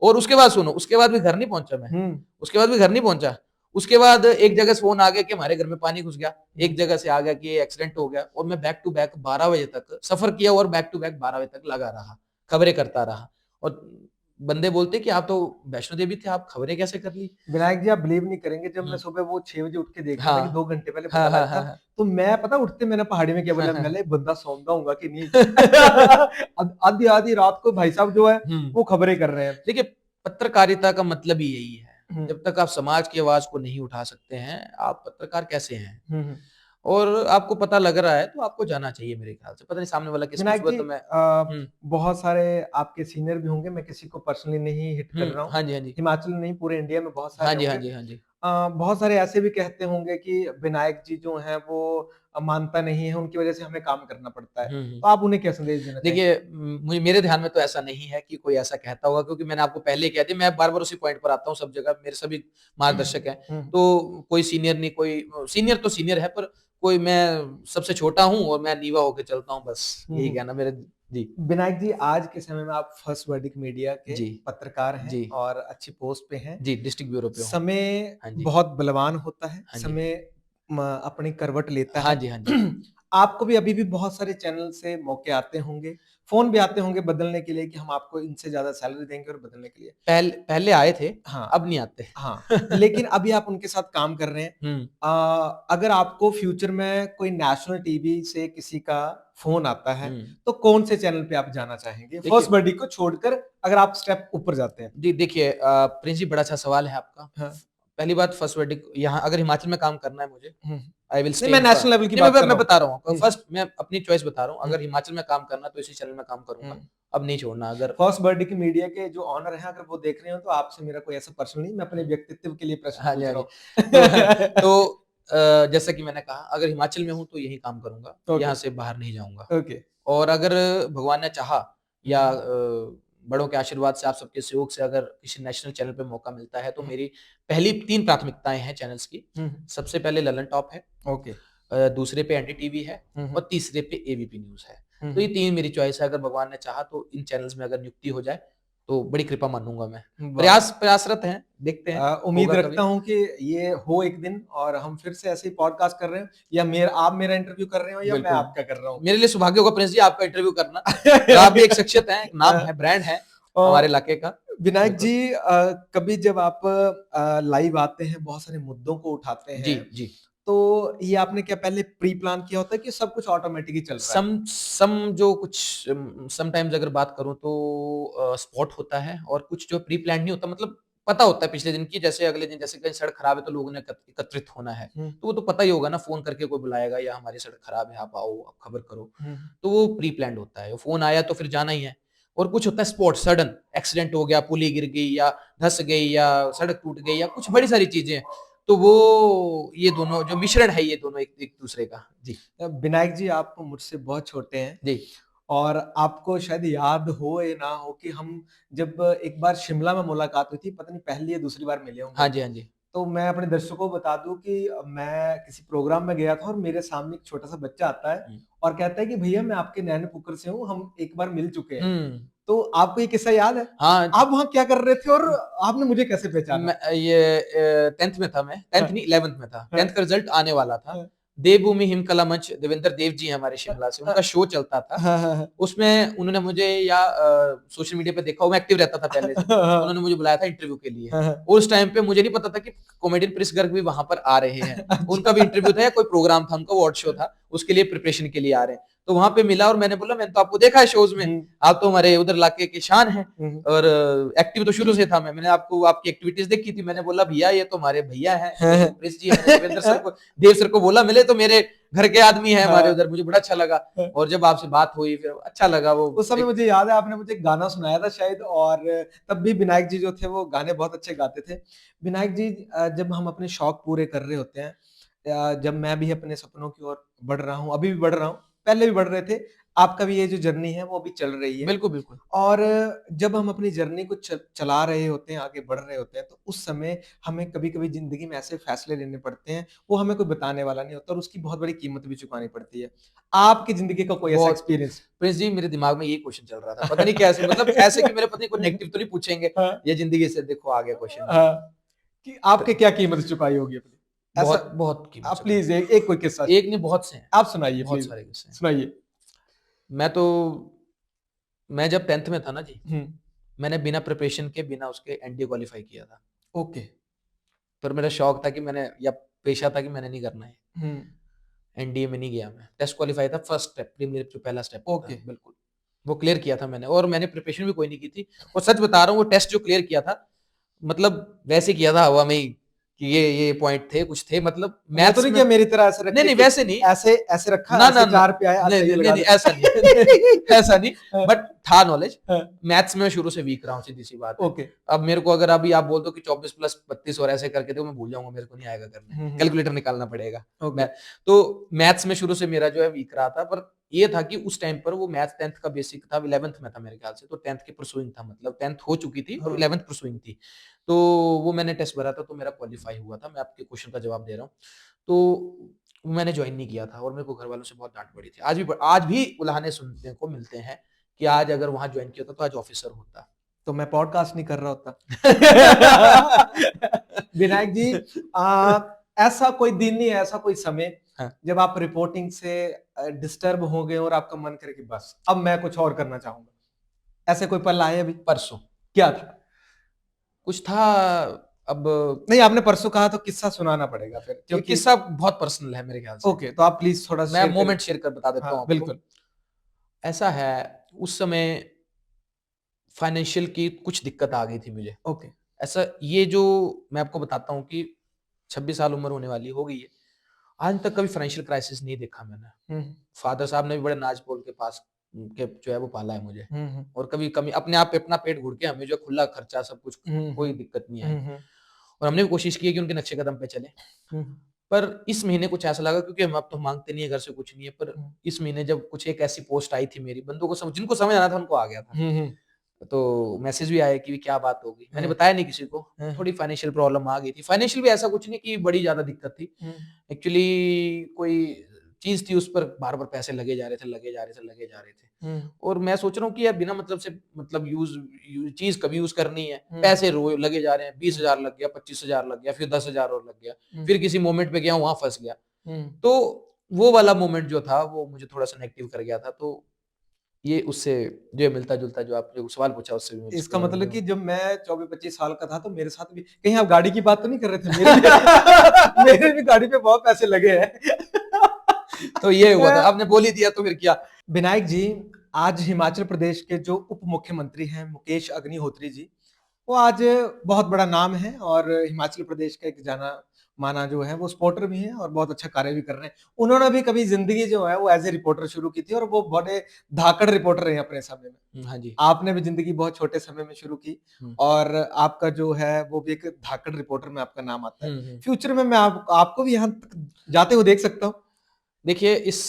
और उसके बाद सुनो, उसके बाद भी घर नहीं पहुंचा मैं, उसके बाद भी घर नहीं पहुंचा। उसके बाद एक जगह से फोन आ गया कि हमारे घर में पानी घुस गया, एक जगह से आ गया कि एक्सीडेंट हो गया, और मैं बैक टू बैक 12 बजे तक सफर किया, और बैक टू बैक 12 बजे तक लगा रहा, खबरें करता रहा। और बंदे बोलते कि आप तो वैष्णो देवी थे, आप खबरें कैसे कर ली? विनायक जी, आप बिलीव नहीं करेंगे, जब मैं सुबह वो 6 बजे उठ के देख रहा था कि 2 घंटे पहले बदल आया था, तो मैं पता उठते मैंने पहाड़ी में क्या बोला, मैंने बंदा सौंदा होगा कि नहीं। आधी आधी रात को भाई साहब जो है वो खबरें कर रहे हैं। देखिए, पत्रकारिता का मतलब ही यही है, जब तक आप समाज की आवाज को नहीं उठा सकते हैं, आप पत्रकार कैसे हैं? और आपको पता लग रहा है तो आपको जाना चाहिए मेरे ख्याल से, पता नहीं सामने वाला किस विनायक जी, तो मैं बहुत सारे आपके सीनियर भी होंगे, मैं किसी को पर्सनली नहीं हिट कर रहा हूँ। हाँ जी, हाँ जी, हिमाचल नहीं, पूरे इंडिया में बहुत हाँ सारे जी, हाँ होंगे। जी, हाँ जी। बहुत सारे ऐसे भी कहते होंगे कि विनायक जी जो हैं वो मानता नहीं है, उनकी वजह से हमें काम करना पड़ता है। तो आप उन्हें क्या संदेश देना चाहेंगे? देखिए, मुझे, मेरे ध्यान में तो ऐसा नहीं है कि कोई ऐसा कहता होगा, क्योंकि मैंने आपको पहले ही कह दिया, मैं बार-बार उसी पॉइंट पर आता हूँ सब जगह, मेरे सभी मार्गदर्शक हैं। तो कोई सीनियर नहीं, कोई सीनियर तो सीनियर है, पर कोई, मैं सबसे छोटा हूँ और मैं नीवा होके चलता हूँ, बस यही कहना मेरे। जी। विनायक जी, आज के समय में आप फर्स्ट वर्डिक मीडिया के जी। पत्रकार हैं जी। और अच्छी पोस्ट पे हैं। जी, डिस्ट्रिक्ट ब्यूरो पे हूँ। समय हाँ जी। बहुत बलवान होता है, हाँ जी। समय अपनी करवट लेता हाँ है। जी, हाँ जी। आपको भी अभी भी बहुत सारे चैनल से मौके आते होंगे, फोन भी आते होंगे बदलने के लिए कि हम आपको इनसे ज्यादा सैलरी देंगे, और बदलने के लिए। पहले आए थे, हाँ, अब नहीं आते। हाँ, लेकिन अभी आप उनके साथ काम कर रहे हैं। अगर आपको फ्यूचर में कोई नेशनल टीवी से किसी का फोन आता है, तो कौन से चैनल पे आप जाना चाहेंगे? फर्स्ट बर्डी को छोड़कर अगर आप स्टेप ऊपर जाते हैं। जी, देखिए, प्रिंस जी, बड़ा अच्छा सवाल है आपका। हाँ। पहली बात, फर्स्ट वर्डिक यहाँ अगर हिमाचल में काम करना है मुझे, आई विल स्टे। मैं नेशनल लेवल की बात कर रहा हूँ। मैं बता रहा हूँ, फर्स्ट मैं अपनी चॉइस बता रहा हूँ, अगर हिमाचल में काम करना तो इसी चैनल में काम करूंगा, अब नहीं छोड़ना। अगर फर्स्ट बर्डिक मीडिया के जो ऑनर हैं, अगर वो देख रहे हो, तो आपसे मेरा कोई ऐसा पर्सनल नहीं, मैं अपने व्यक्तित्व के लिए प्रश्न पूछ रहा हूँ। तो जैसा कि मैंने कहा, अगर हिमाचल में हूँ तो यही काम करूंगा, यहाँ से बाहर नहीं जाऊंगा। और अगर भगवान ने चाहा, या बड़ों के आशीर्वाद से, आप सबके सहयोग से, अगर किसी नेशनल चैनल पे मौका मिलता है, तो मेरी पहली 3 प्राथमिकताएं हैं चैनल्स की। सबसे पहले ललन टॉप है, दूसरे पे एनडीटीवी है, और तीसरे पे एबीपी न्यूज है। तो ये 3 मेरी चॉइस है। अगर भगवान ने चाहा तो इन चैनल्स में अगर नियुक्ति हो जाए तो बड़ी कृपा मानूंगा मैं। प्रयासरत हैं, देखते हैं। उम्मीद रखता हूँ कि ये हो एक दिन, और हम फिर से ऐसे ही पॉडकास्ट कर रहे हो, या आप मेरा इंटरव्यू कर रहे हो, या मैं आपका कर रहा हूँ। मेरे लिए सौभाग्य होगा प्रिंस जी आपका इंटरव्यू करना। आप भी एक शख्सियत हैं, नाम है, ब्रांड है हमारे इलाके का। विनायक जी, कभी जब आप लाइव आते हैं, बहुत सारे मुद्दों को उठाते हैं, जी, तो ये आपने क्या पहले प्री प्लान किया होता है कि सब कुछ ऑटोमेटिक ही चल रहा है? जो कुछ समटाइम्स अगर बात करूं तो स्पॉट होता है, और कुछ जो प्री प्लान नहीं होता, मतलब पता होता है पिछले दिन की, जैसे अगले दिन जैसे कहीं सड़क खराब है तो लोगों ने एकत्रित होना है, तो वो तो पता ही होगा ना, फोन करके कोई बुलाएगा, या हमारी सड़क खराब है, आप आओ, आप खबर करो, तो वो प्री प्लान होता है। फोन आया तो फिर जाना ही है। और कुछ होता है स्पॉट, सडन एक्सीडेंट हो गया, पुली गिर गई, या धस गई, या सड़क टूट गई, या कुछ बड़ी सारी चीजें, तो वो ये दोनों जो मिश्रण है, ये दोनों एक दूसरे का। जी। विनायक जी, आप मुझसे बहुत छोटे हैं जी, और आपको शायद याद हो या ना हो कि हम जब एक बार शिमला में मुलाकात हुई थी, पता नहीं पहली या दूसरी बार मिले होंगे। हाँ जी, हाँ जी। तो मैं अपने दर्शकों को बता दूं कि मैं किसी प्रोग्राम में गया था, और मेरे सामने एक छोटा सा बच्चा आता है और कहता है कि भैया, मैं आपके नैनपुकुर से हूँ, हम एक बार मिल चुके हैं। तो आपको ये किस्सा याद है? हाँ। आप वहाँ क्या कर रहे थे, और आपने मुझे कैसे पहचाना? ये 10th में था मैं, 10th नहीं 11th में था। 10th का रिजल्ट आने वाला था। देवभूमि हिमकला मंच, देवेंद्र देव जी हैं हमारे शिमला से, उनका शो चलता था। हाँ, हाँ, हाँ। उसमें उन्होंने मुझे या सोशल मीडिया पे देखा हो, मैं एक्टिव रहता था पहले से, हाँ, उन्होंने मुझे बुलाया था इंटरव्यू के लिए। हाँ, और उस टाइम पे मुझे नहीं पता था कि कॉमेडियन प्रिंस गर्ग भी वहां पर आ रहे हैं। उनका भी इंटरव्यू था या कोई प्रोग्राम था, उनका अवार्ड शो था, उसके लिए प्रिपरेशन के लिए आ रहे हैं। तो वहां पे मिला और मैंने बोला मैंने तो आपको देखा है शोज में, आप तो हमारे उधर इलाके के शान हैं और एक्टिव तो शुरू से था मैंने आपको आपकी एक्टिविटीज देखी थी। मैंने बोला भैया ये तो हमारे भैया हैं प्रिंस जी हैं। देवेंद्र सर को, देव सर को बोला मिले तो मेरे घर के आदमी है हमारे उधर, मुझे बड़ा अच्छा लगा। और जब आपसे बात हुई फिर अच्छा लगा। वो उस समय मुझे याद है आपने मुझे गाना सुनाया था शायद, और तब भी विनायक जी जो थे वो गाने बहुत अच्छे गाते थे। विनायक जी, जब हम अपने शौक पूरे कर रहे होते हैं, जब मैं भी अपने सपनों की ओर बढ़ रहा हूँ, अभी भी बढ़ रहा हूँ, पहले भी बढ़ रहे थे, आपका भी ये जो जर्नी है वो अभी चल रही है। बिल्कुल बिल्कुल। और जब हम अपनी जर्नी को चला रहे होते हैं, आगे बढ़ रहे होते हैं, तो उस समय हमें कभी-कभी ज़िंदगी में ऐसे फैसले लेने पड़ते हैं, वो हमें कोई बताने वाला नहीं होता और उसकी बहुत बड़ी कीमत भी चुकानी पड़ती है। आपकी ज़िंदगी का कोई ऐसा बहुत एक्सपीरियंस? प्रिंस जी मेरे दिमाग में यही क्वेश्चन चल रहा था, पता नहीं कैसे, मतलब ऐसे कि मेरे पता नहीं कोई नेगेटिव तो नहीं पूछेंगे, हाँ, ये जिंदगी से देखो आ गया क्वेश्चन। हाँ, कि आपने क्या कीमत चुकाई होगी अपनी? ऐसा बहुत बहुत कीमत आप चुकाई। प्लीज़ एक कोई किस्सा एक नहीं बहुत से हैं, आप सुनाइए बहुत प्लीज़, सारे किस्से हैं। सुनाइए। मैं तो मैं जब 10th में था ना जी, हुँ, मैंने बिना प्रिपरेशन के बिना उसके एनडीए क्वालीफाई किया था। ओके। पर मेरा शौक था कि मैंने या पेशा था कि मैंने नहीं करना है। हुँ, एनडीए में नहीं गया मैं। टेस्ट क्वालीफाई था, फर्स्ट स्टेप, प्रीलिमिनरी जो पहला स्टेप होता ओके। है, बिल्कुल। वो क्लियर किया था मैंने और मैंने प्रिपरेशन भी कोई नहीं की थी। और सच बता रहा हूँ वो टेस्ट जो क्लियर किया था, मतलब वैसे किया था हवा में ही कि ये पॉइंट थे, कुछ थे, मतलब वो तो मैथ्स नहीं में। किया मेरी तरह ऐसे रख नहीं, के नहीं कि वैसे नहीं। ऐसे ऐसे रखा, ना, ना, ऐसे ना। 4 पे आया, नहीं, ऐसे ये नहीं, लगा नहीं, दिया। ऐसा नहीं। ऐसा नहीं, हाँ, बट था नॉलेज। हाँ, मैथ्स में शुरू से वीक रहा हूँ, सीधी-सी बात है। ओके। अब मेरे को अगर अभी आप बोल दो कि 24 प्लस 32 और ऐसे करके दो, मैं भूल जाऊँगा, मेरे को नहीं आएगा करने। हुँ, हुँ, कैलकुलेटर निकालना पड़ेगा। ओके। मैं तो मैथ्स में शुरू से मेरा जो है वीक रहा था, पर ये था कि उस टाइम पर वो मैथ्स 10th का बेसिक था, 11th में था मेरे ख्याल से, तो 10th की परसुइंग था, मतलब 10th हो चुकी थी और हाँ, 11th परसुइंग थी। तो वो मैंने टेस्ट भरा था, तो मेरा क्वालीफाई हुआ था। मैं आपके क्वेश्चन का जवाब दे रहा हूँ। तो मैंने जॉइन नहीं किया था और मेरे को घरवालों से बहुत डाँट पड़ी थी। आज भी उलाहने सुनने को मिलते हैं कि आज अगर वहाँ जॉइन किया होता तो आज ऑफिसर होता। तो मैं पॉडकास्ट नहीं कर रहा होता। विनायक जी, ऐसा कोई दिन नहीं है, ऐसा कोई समय हाँ, जब आप रिपोर्टिंग से डिस्टर्ब हो गए और आपका मन करे कि बस अब मैं कुछ और करना चाहूँगा। ऐसे कोई पल आए अभी? परसों क्या था? कुछ था। अब नहीं, आपने परसों कहा तो किस्सा सुनाना पड़ेगा फिर, ये क्योंकि किस्सा बहुत पर्सनल है मेरे ख्याल से। ओके, तो आप प्लीज़ थोड़ा मैं शेयर करें। मोमेंट शेयर कर बता देता हूँ हाँ, आपको। बिल्कुल। ऐसा है, उस समय फाइनेंशियल की कुछ दिक्कत आ गई थी मुझे। ओके। ऐसा ये जो मैं आपको बताता हूँ कि 26 साल उम्र होने वाली हो गई है। आज तक कभी फाइनेंशियल क्राइसिस नहीं देखा मैंने। हुँ, फादर साहब ने भी बड़े नाच-बोल के पास के जो है वो पाला है मुझे। हुँ, हुँ, और कभी कमी अपने आप पे अपना पेट घुट के हमें जो है खुला खर्चा सब कुछ, हुँ, कोई हुँ, दिक्कत नहीं आई। हुँ, हुँ, और हमने भी कोशिश की है कि उनके नक्शे कदम पे चलें। हुँ, पर इस महीने कुछ ऐसा लगा, क्योंकि हम अब तो माँगते नहीं है, घर से कुछ नहीं है, पर हुँ, इस महीने जब कुछ एक ऐसी पोस्ट आई थी मेरी, बंदों को जिनको समझ आना था उनको आ गया था। हुँ, हुँ, तो मैसेज भी आए कि क्या बात हो गई? मैंने हाँ, बताया नहीं किसी को। हाँ, थोड़ी फाइनेंशियल प्रॉब्लम आ गई थी। फाइनेंशियल भी ऐसा कुछ नहीं कि बड़ी ज़्यादा दिक्कत थी। हुँ, एक्चुअली कोई चीज़ थी, उस पर बार-बार पैसे लगे जा रहे थे, लगे जा रहे थे, लगे जा रहे थे। हुँ, और मैं सोच रहा हूँ कि यार बिना मतलब से मतलब चीज़ कभी यूज़ करनी है। हुँ, पैसे रो लगे जा रहे हैं, हुँ, 20,000 लग गया, 25,000 लग गया, फिर 10,000 और लग गया। हुँ, फिर किसी मोमेंट पे गया वहाँ फँस गया। हुँ। तो वो वाला मोमेंट जो था वो मुझे थोड़ा-सा नेगेटिव कर गया था। तो ये उससे जो है मिलता-जुलता, जो आपने सवाल पूछा उससे भी मैं उसके इसका बारे में मतलब कि बोलूँ। जब मैं 24-25 साल का था तो मेरे साथ भी कहीं आप गाड़ी की बात तो नहीं कर रहे थे? मेरे मेरे भी गाड़ी पे बहुत पैसे लगे हैं। तो ये हुआ था। आपने बोल ही दिया तो फिर क्या। विनायक जी, आज हिमाचल प्रदेश के जो उप मुख्यमंत्री हैं मुकेश अग्निहोत्री जी, वो आज बहुत बड़ा नाम है और हिमाचल प्रदेश का एक जाना-माना जो है वो स्पोर्टर भी हैं और बहुत अच्छा कार्य भी कर रहे हैं। उन्होंने भी कभी ज़िंदगी जो है वो एज़ ए रिपोर्टर शुरू की थी और वो बड़े धाकड़ रिपोर्टर रहे हैं अपने समय में। हाँ जी। आपने भी ज़िंदगी बहुत छोटे समय में शुरू की हुँ। और आपका जो है वो भी एक धाकड़ रिपोर्टर में आपका नाम आता है। हुँ, हुँ। फ्यूचर में मैं आपको भी यहाँ तक जाते हुए देख सकता हूँ। देखिए, इस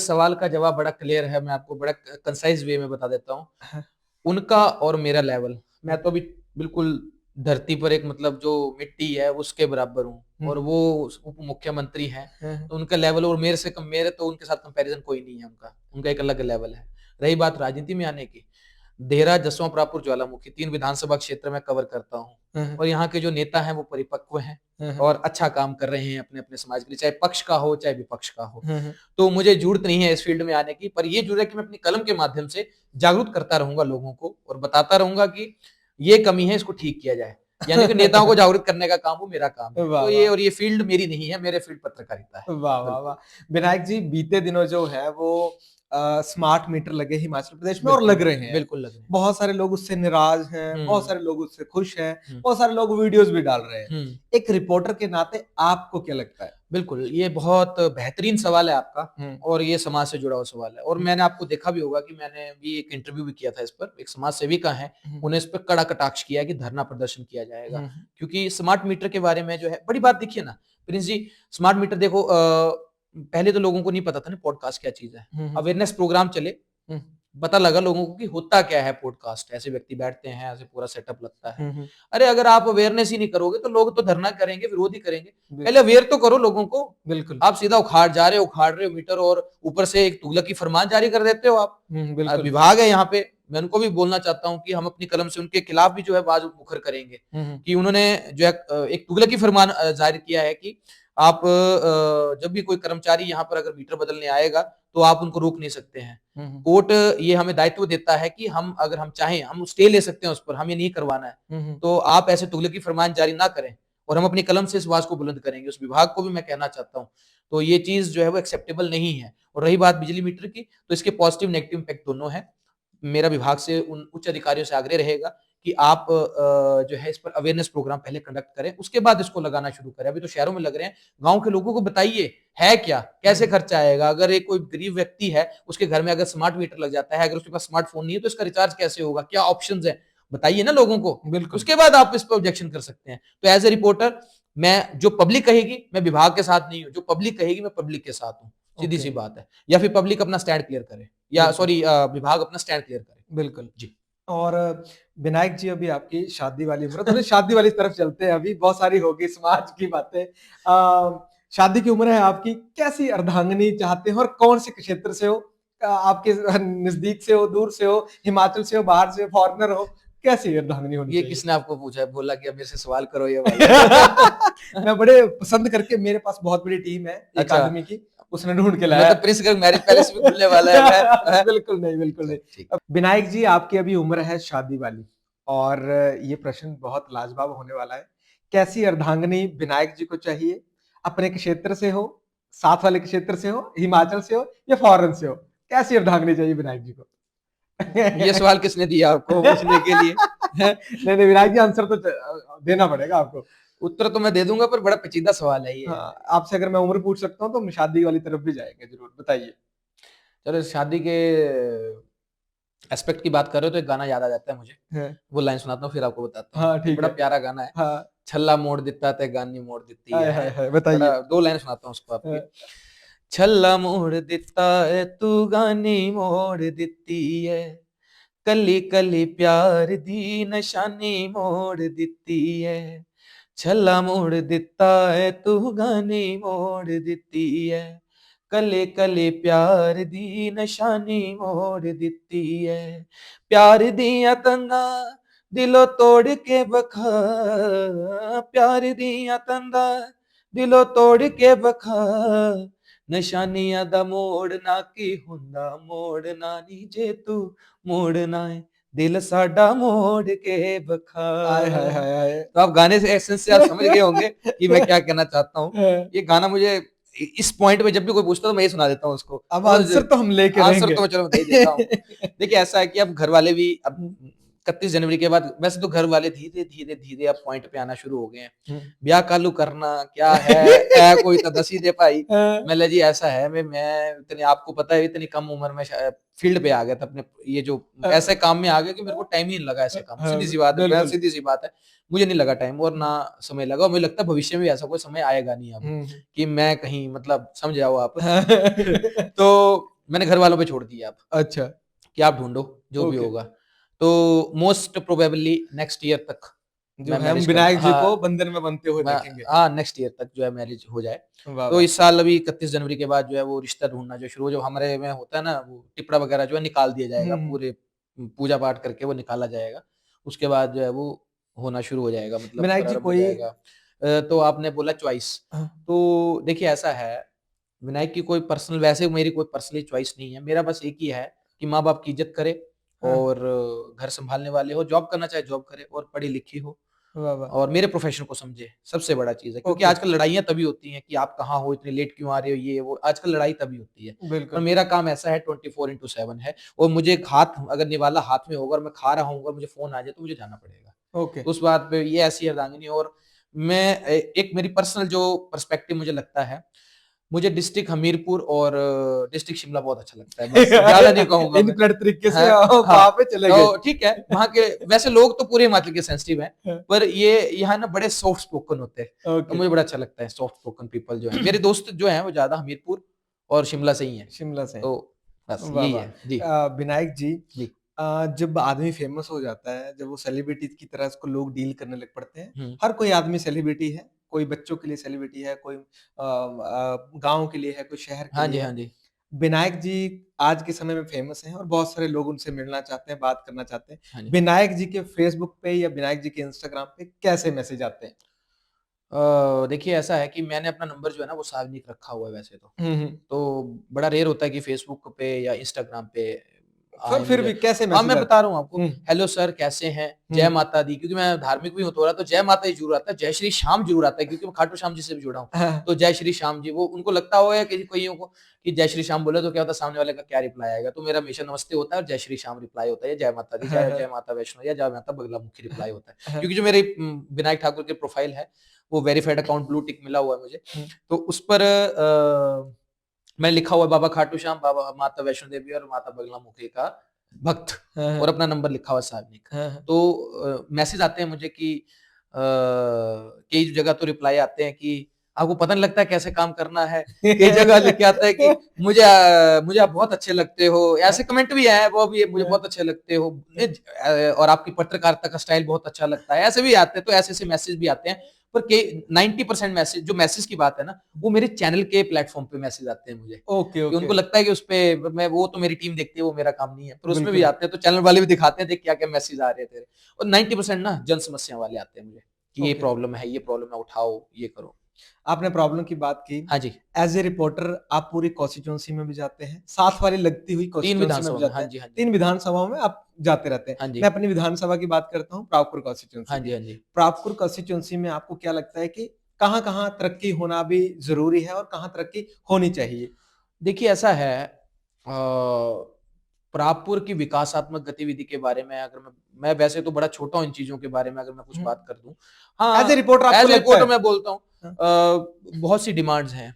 सवाल का जवाब बड़ा क्लियर है, मैं आपको बड़ा कंसाइज़ वे में बता देता हूँ। हाँ, उनका और मेरा लेवल, हुँ, मैं तो अभी बिल्कुल धरती पर एक मतलब जो मिट्टी है उसके बराबर हूँ हुँ, और वो उप मुख्यमंत्री हैं, हाँ, हाँ, तो उनका लेवल और मेरे से कम, मेरे तो उनके साथ कंपैरिज़न कोई नहीं है उनका, उनका एक अलग लेवल है। रही बात राजनीति में आने की, देहरा, जसवां परापुर, ज्वालामुखी 3 विधानसभा क्षेत्र में कवर करता हूँ हाँ, हाँ, और यहाँ के जो नेता हैं वो परिपक्व हैं हाँ, हाँ, और अच्छा काम कर रहे हैं अपने-अपने समाज के लिए, चाहे पक्ष का हो, चाहे विपक्ष का हो। हाँ, हाँ। तो मुझे ज़रूरत नहीं है इस फ़ील्ड में आने की, पर ये ज़रूर है कि मैं अपनी कलम के माध्यम से जागरूक करता रहूँगा लोगों को और बताता रहूँगा कि ये कमी है, इसको ठीक किया जाए। यानी कि नेताओं को जागरूक करने का काम वो मेरा काम है। वाह, तो ये वाह! और ये फ़ील्ड मेरी नहीं है, मेरे फ़ील्ड पत्रकारिता है। वाह, वाह, बिल्कुल, वाह! विनायक जी बीते दिनों जो है वो स्मार्ट मीटर लगे हिमाचल प्रदेश में और बिल्कुल, लग रहे हैं। बिल्कुल लग रहे हैं। बहुत सारे लोग उससे नाराज़ हैं, बहुत हुँ, सारे लोग उससे खुश हैं, हुँ, बहुत सारे लोग वीडियोज़ भी डाल रहे हैं। हुँ। एक रिपोर्टर के नाते आपको क्या लगता है? बिल्कुल, ये बहुत बेहतरीन सवाल है आपका हुँ, और ये समाज से जुड़ा हुआ सवाल है और हुँ, मैंने आपको देखा भी होगा कि मैंने भी एक इंटरव्यू भी किया था इस पर, एक समाज सेविका हैं, हुँ, उन्हें इस पे कड़ा कटाक्ष किया है कि धरना प्रदर्शन किया जाएगा। हुँ, क्योंकि स्मार्ट मीटर के बारे में जो है बड़ी बात देखिए ना, प्रिंस जी स्मार्ट मीटर देखो पहले तो लोगों को नहीं पता था ना पॉडकास्ट क्या चीज़ है। हुँ, हुँ, अवेयरनेस प्रोग्राम चले, हुँ, पता लगा लोगों को कि होता क्या है पॉडकास्ट, ऐसे व्यक्ति बैठते हैं, ऐसे पूरा सेटअप लगता है। हुँ, हुँ, अरे अगर आप अवेयरनेस ही नहीं करोगे तो लोग तो धरना करेंगे, विरोध ही करेंगे। बिल पहले अवेयर तो करो लोगों को। बिल्कुल। आप सीधा उखाड़ रहे हो मीटर और ऊपर से एक तुगलक की फरमान जारी कर देते हो आप। हुँ, बिल्कुल। विभाग है यहाँ पे, मैं उनको भी बोलना चाहता हूँ कि हम अपनी कलम से उनके खिलाफ भी जो है आवाज़ मुखर करेंगे हुँ, हुँ, कि उन्होंने जो है एक तुगलकी फरमान जारी किया है कि आप जब भी कोई कर्मचारी यहाँ पर अगर मीटर बदलने आएगा, तो आप उनको रोक नहीं सकते हैं। हुँ, हुँ, कोर्ट ये हमें दायित्व देता है कि हम अगर हम चाहें, हम स्टे ले सकते हैं उस पर, हमें नहीं करवाना है। हुँ, हुँ, तो आप ऐसे तुगलकी फरमान जारी ना करें और हम अपनी कलम से इस आवाज़ को बुलंद करेंगे। उस विभाग को भी मैं कहना चाहता हूँ। तो ये चीज़ जो है वो एक्सेप्टेबल नहीं है और रही बात बिजली मीटर की, तो इसके पॉज़िटिव नेगेटिव इम्पैक्ट दोनों हैं। मेरा विभाग से उन उच्च अधिकारियों से आग्रह रहेगा कि आप जो है इस पर अवेयरनेस प्रोग्राम पहले कंडक्ट करें, उसके बाद इसको लगाना शुरू करें। अभी तो शहरों में लग रहे हैं, गाँव के लोगों को बताइए, है क्या? कैसे हुँ, खर्चा आएगा? अगर एक कोई गरीब व्यक्ति है, उसके घर में अगर स्मार्ट मीटर लग जाता है, अगर उसके पास स्मार्टफ़ोन नहीं है, तो इसका रिचार्ज कैसे होगा? क्या ऑप्शंस हैं? बताइए ना लोगों को। बिल्कुल। उसके बाद आप इस पे ऑब्जेक्शन कर सकते हैं। तो एज़ अ रिपोर्टर मैं जो पब्लिक कहेगी, मैं विभाग के साथ नहीं हूँ, जो पब्लिक कहेगी, मैं पब्लिक के साथ हूँ। ओके, सीधी-सी बात है। या फिर पब्लिक अपना स्टैंड क्लियर करे या बिल्कुल, सॉरी विभाग अपना स्टैंड क्लियर करे। बिल्कुल। जी। और विनायक जी अभी आपकी शादी वाली उम्र है, थोड़ी शादी वाली तरफ चलते हैं अभी, बहुत सारी होगी समाज की बातें। शादी की उम्र है आपकी, कैसी अर्धांगिनी चाहते हैं और कौन-से क्षेत्र से हो? आपके नज़दीक से हो, दूर से हो, हिमाचल से हो, बाहर से हो, फॉरेनर हो, कैसी अर्धांगिनी होनी ये चाहिए? किसने आपको पूछा है? बोला कि अब मेरे से सवाल करो ये वाला? मैं बड़े पसंद करके मेरे पास बहुत बड़ी टीम है, 1 अच्छा, आदमी की, उसने ढूँढ के मैं लाया तो है। प्रिंस का मैरिज पैलेस भी खुलने वाला है मैं बिल्कुल नहीं, बिल्कुल अच्छा, नहीं। ठीक। अब विनायक जी आपकी अभी उम्र है शादी वाली और ये प्रश्न बहुत लाजवाब होने वाला है। कैसी अर्धांगिनी विनायक जी को चाहिए? अपने क्षेत्र से हो, साथ वाले क्षेत्र से हो, हिमाचल से हो या फॉरेन से हो? कैसी अर्धांगिनी चाहिए विनायक जी को? ये सवाल किसने दिया आपको पूछने के लिए? हैं? नहीं, नहीं विनायक जी आंसर तो देना पड़ेगा आपको। उत्तर तो मैं दे दूँगा पर बड़ा पेचीदा सवाल है ये। हाँ, आपसे अगर मैं उम्र पूछ सकता हूँ तो हम शादी वाली तरफ भी जाएँगे ज़रूर, बताइए? चलो शादी के एस्पेक्ट की बात कर रहे हो तो एक गाना याद आ जाता है मुझे। हाँ, वो लाइन सुनाता हूँ फिर आपको बताता हूँ। हाँ, एक ठीक बड़ा है। प्यारा गाना है। हाँ। छल्ला मोड़ दिता ते गानी मोड़ दिती हाय, हाय, है। हाय! बताइए। बड़ा 2 लाइन सुनाता हूँ उसको आपकी। अ, छल्ला मोड़ दिता है तू गानी मोड़ दिती है। कली कली प्यार दी निशानी मोड़ दिती है। छल्ला मोड़ दिता है तू गानी मोड़ दिती है। कले कले प्यार दी निशानी मोड़ दिती है। प्यार दिया तंदा दिलो तोड़ के बखा प्यार दिया तंदा दिलो तोड़ के बखा ਨਿਸ਼ਾਨੀਆਂ ਦਾ ਮੋੜ ਨਾ ਕੀ ਹੁੰਦਾ ਮੋੜਨਾ ਨੀ ਜੇ ਤੂੰ मोड़ना है दिल साडा मोड़ के बखा आय हाय हाय हाय! तो आप गाने से एसेंस से आप समझ गए होंगे कि मैं क्या कहना चाहता हूँ। हाँ, ये गाना मुझे इस पॉइंट पे जब भी कोई पूछता है तो मैं ये सुना देता हूँ उसको। अब और आंसर तो हम लेके आंसर रहेंगे। तो मैं चलो दे देता हूँ। देखिए ऐसा है कि अब घर वाले भी अब हुँ, 31 जनवरी के बाद वैसे तो घर वाले धीरे-धीरे अब पॉइंट पे आना शुरू हो गए हैं। हुँ। ब्याह कालू करना क्या है कोई तो दस ही दे भाई। हाँ, मैं जी ऐसा है मैं इतनी आपको पता है इतनी कम उम्र में फील्ड पे आ गया था अपने ये जो ऐसे काम में आ गया कि मेरे को टाइम ही नहीं लगा ऐसे काम हाँ, सीधी सी बात है मैं बिल्कुल। सीधी सी बात है मुझे नहीं लगा टाइम और ना समय लगा और मुझे लगता है भविष्य में भी ऐसा कोई समय आएगा नहीं अब हुँ, हुँ। कि मैं कहीं मतलब समझ जाओ आप हाँ। तो मैंने घर वालों पे छोड़ दिया अब अच्छा, कि आप ढूंढो जो भी ओके। होगा तो मोस्ट प्रोबेबली नेक्स्ट ईयर तक जो मैं है हम मैरिज कर विनायक जी हाँ को बंधन में बंधते हुए मैं देखेंगे। हाँ, नेक्स्ट ईयर तक जो है मैरिज हो जाए। वाह, तो वाह! इस साल अभी 31 जनवरी के बाद जो है वो रिश्ता ढूँढना जो शुरू जो हमारे में होता है ना वो टिपड़ा वगैरह जो है निकाल दिया हुँ, जाएगा हुँ। पूरे पूजा पाठ करके वो निकाला जाएगा। उसके बाद जो है वो होना शुरू हो जाएगा, मतलब विनायक जी प्रारंभ हो कोई जाएगा। तो आपने बोला चॉइस, हाँ, तो देखिए ऐसा है, विनायक की कोई पर्सनल, वैसे मेरी कोई पर्सनली चॉइस नहीं है। मेरा बस एक ही है कि माँ-बाप की इज़्ज़त करे हाँ, और घर सँभालने वाले हो, जॉब करना चाहे जॉब करे और पढ़ी-लिखी हो वाह, वाह! और मेरे प्रोफ़ेशन को समझे, सबसे बड़ा चीज़ है। क्योंकि ओके, आजकल लड़ाइयाँ तभी होती हैं कि आप कहाँ हो, इतनी लेट क्यों आ रहे हो, ये वो, आजकल लड़ाई तभी होती है। पर बिल्कुल, मेरा काम ऐसा है 24/7 है और मुझे एक हाथ अगर निवाला हाथ में होगा और मैं खा रहा हूँ और मुझे फ़ोन आ जाए तो मुझे जाना पड़ेगा। ओके, तो उस बात पे ये ऐसी अर्धांगिनी, और मैं एक मेरी पर्सनल जो पर्सपेक्टिव मुझे लगता है, मुझे डिस्ट्रिक्ट हमीरपुर और डिस्ट्रिक्ट शिमला बहुत अच्छा लगता है, बस ज़्यादा नहीं कहूँगा मैं। इनप्लट तरीके से हाँ, आप हाँ, वहाँ पे चले गए। तो ठीक है, वहाँ के वैसे लोग तो पूरे हिमाचल के सेंसिटिव हैं, हाँ, पर ये यहाँ ना बड़े सॉफ्ट स्पोकन होते हैं, तो ओके, मुझे बड़ा अच्छा लगता है सॉफ्ट स्पोकन पीपल जो हैं। मेरे दोस्त जो हैं वो ज़्यादा हमीरपुर और शिमला से ही हैं, शिमला से। तो बस वाह, यही वाह! है। जी, विनायक जी जी। जब आदमी फेमस हो जाता है, जब वो सेलिब्रिटी की तरह उसको लोग डील करने लग पड़ते हैं, हुँ। हर कोई आदमी सेलिब्रिटी है, कोई बच्चों के लिए सेलिब्रिटी है, कोई गाँव के लिए है, कोई शहर के हाँ जी, लिए हाँ है। जी। विनायक जी आज के समय में फेमस हैं और बहुत सारे लोग उनसे मिलना चाहते हैं, बात करना चाहते हैं। हाँ जी। विनायक जी के फेसबुक पे या विनायक जी के इंस्टाग्राम पे कैसे मैसेज आते हैं? देखिए ऐसा है कि मैंने अपना नंबर जो है ना वो सार्वजनिक रखा हुआ है वैसे तो। हुँ, हुँ। तो बड़ा रेयर होता है कि फ़ेसबुक पे या इंस्टाग्राम पे फिर आए फिर मुझे। भी कैसे हाँ, मैसेज मैं आते बता रहा हूँ आपको। हुँ, हेलो सर कैसे हैं? जय हुँ। माता दी, क्योंकि मैं धार्मिक भी हूँ थोड़ा, तो जय माता दी ज़रूर आता है, जय श्री श्याम ज़रूर आता है क्योंकि मैं खाटू श्याम जी से भी जुड़ा हूँ। हाँ, तो जय श्री श्याम जी, वो उनको लगता होगा कि कइयों को कि जय श्री श्याम बोले तो क्या होता है, सामने वाले का क्या रिप्लाई आएगा, तो मेरा हमेशा नमस्ते होता है और जय श्री श्याम रिप्लाई होता है, या जय माता दी, हाँ, जय जय हाँ, माता वैष्णो या जय माता बगलामुखी रिप्लाई होता है। हाँ, क्योंकि जो मेरे विनायक ठाकुर की प्रोफ़ाइल है, वो वेरिफाइड अकाउंट ब्लू टिक मिला हुआ है मुझे। हुँ। तो उस पर मैंने लिखा हुआ है बाबा खाटू श्याम, बाबा माता वैष्णो देवी और माता बगलामुखी का भक्त, हाँ, और हाँ। अपना नंबर लिखा हुआ है सार्वजनिक। हाँ, हाँ। तो मैसेज आते हैं मुझे कि कई जगह तो रिप्लाई आते हैं कि आपको पता नहीं लगता है कैसे काम करना है। कई जगह लिख के आता है कि मुझे आप बहुत अच्छे लगते हो। ऐसे कमेंट भी आए हैं, वो भी मुझे बहुत अच्छे लगते हो। और आपकी पत्रकारिता का स्टाइल बहुत अच्छा लगता है। ऐसे भी आते हैं, तो ऐसे-ऐसे मैसेज भी आते हैं। पर के 90% मैसेज, जो मैसेज की बात है ना, वो मेरे चैनल के प्लेटफ़ॉर्म पे मैसेज आते हैं मुझे। ओके, कि ओके। उनको लगता है कि उसपे मैं, वो तो मेरी टीम देखती है, वो मेरा काम नहीं है। पर उसमें भी बिल्कुल। आते हैं, तो चैनल वाले भी दिखाते हैं, देख क्या-क्या मैसेज आ रहे हैं तेरे। और 90% ना जन समस्या वाले आते हैं मुझे, कि ओके। ये प्रॉब्लम है, उठाओ, ये करो। आपने प्रॉब्लम की बात की। हाँ जी, एज़ ए रिपोर्टर आप पूरी कॉन्स्टिट्यूएंसी में भी जाते हैं, साथ वाली लगती हुई 3 कॉन्स्टिट्यूएंसी में भी विधानसभा में। जाते हाँ हैं। जी, हाँ जी। 3 विधानसभाओं में आप जाते रहते हैं। हाँ जी। मैं अपनी विधानसभा की बात करता हूँ, प्रागपुर कॉन्स्टिट्यूएंसी हाँ की। जी, हाँ जी। प्रागपुर कॉन्स्टिट्यूएंसी में आपको क्या लगता है कि कहाँ-कहाँ तरक्की होना भी ज़रूरी है और कहाँ तरक्की होनी चाहिए? देखिए ऐसा है, प्रागपुर की विकासात्मक गतिविधि के बारे में अगर मैं वैसे तो बड़ा छोटा हूँ इन चीज़ों के बारे में, अगर मैं कुछ हुँ। बात कर दूँ। एज़ ए हाँ, रिपोर्टर आपको ऐज़ अ लगता रिपोर्टर है? मैं बोलता हूँ, हाँ। बहुत सी डिमांड्स हैं।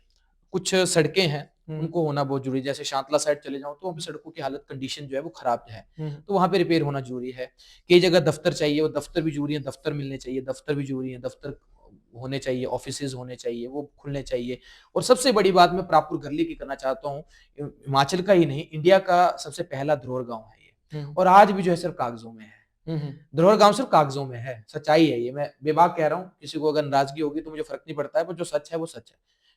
कुछ सड़कें हैं, हुँ, उनको होना बहुत ज़रूरी है। जैसे शांतला साइड चले जाऊँ तो वहाँ पे सड़कों की हालत, कंडीशन जो है वो खराब है। हुँ, तो वहाँ पे रिपेयर होना ज़रूरी है। कई जगह दफ्तर चाहिए, वो दफ्तर भी ज़रूरी है, दफ्तर मिलने चाहिए, दफ्तर भी ज़रूरी है, दफ्तर होने चाहिए, ऑफ़िसेज़ होने चाहिए, वो खुलने चाहिए। और सबसे बड़ी बात मैं प्रागपुर गरली की करना चाहता हूँ। हिमाचल का ही नहीं, इंडिया का सबसे पहला धरोहर गाँव है ये, हुँ, और आज भी जो है सिर्फ़ कागज़ों में है। हुँ, हुँ। धरोहर गाँव सिर्फ़ कागज़ों में है, सच्चाई है ये, मैं बेबाक कह रहा हूँ, किसी को अगर नाराज़गी होगी तो मुझे फ़र्क नहीं पड़ता है, पर जो सच है वो सच है।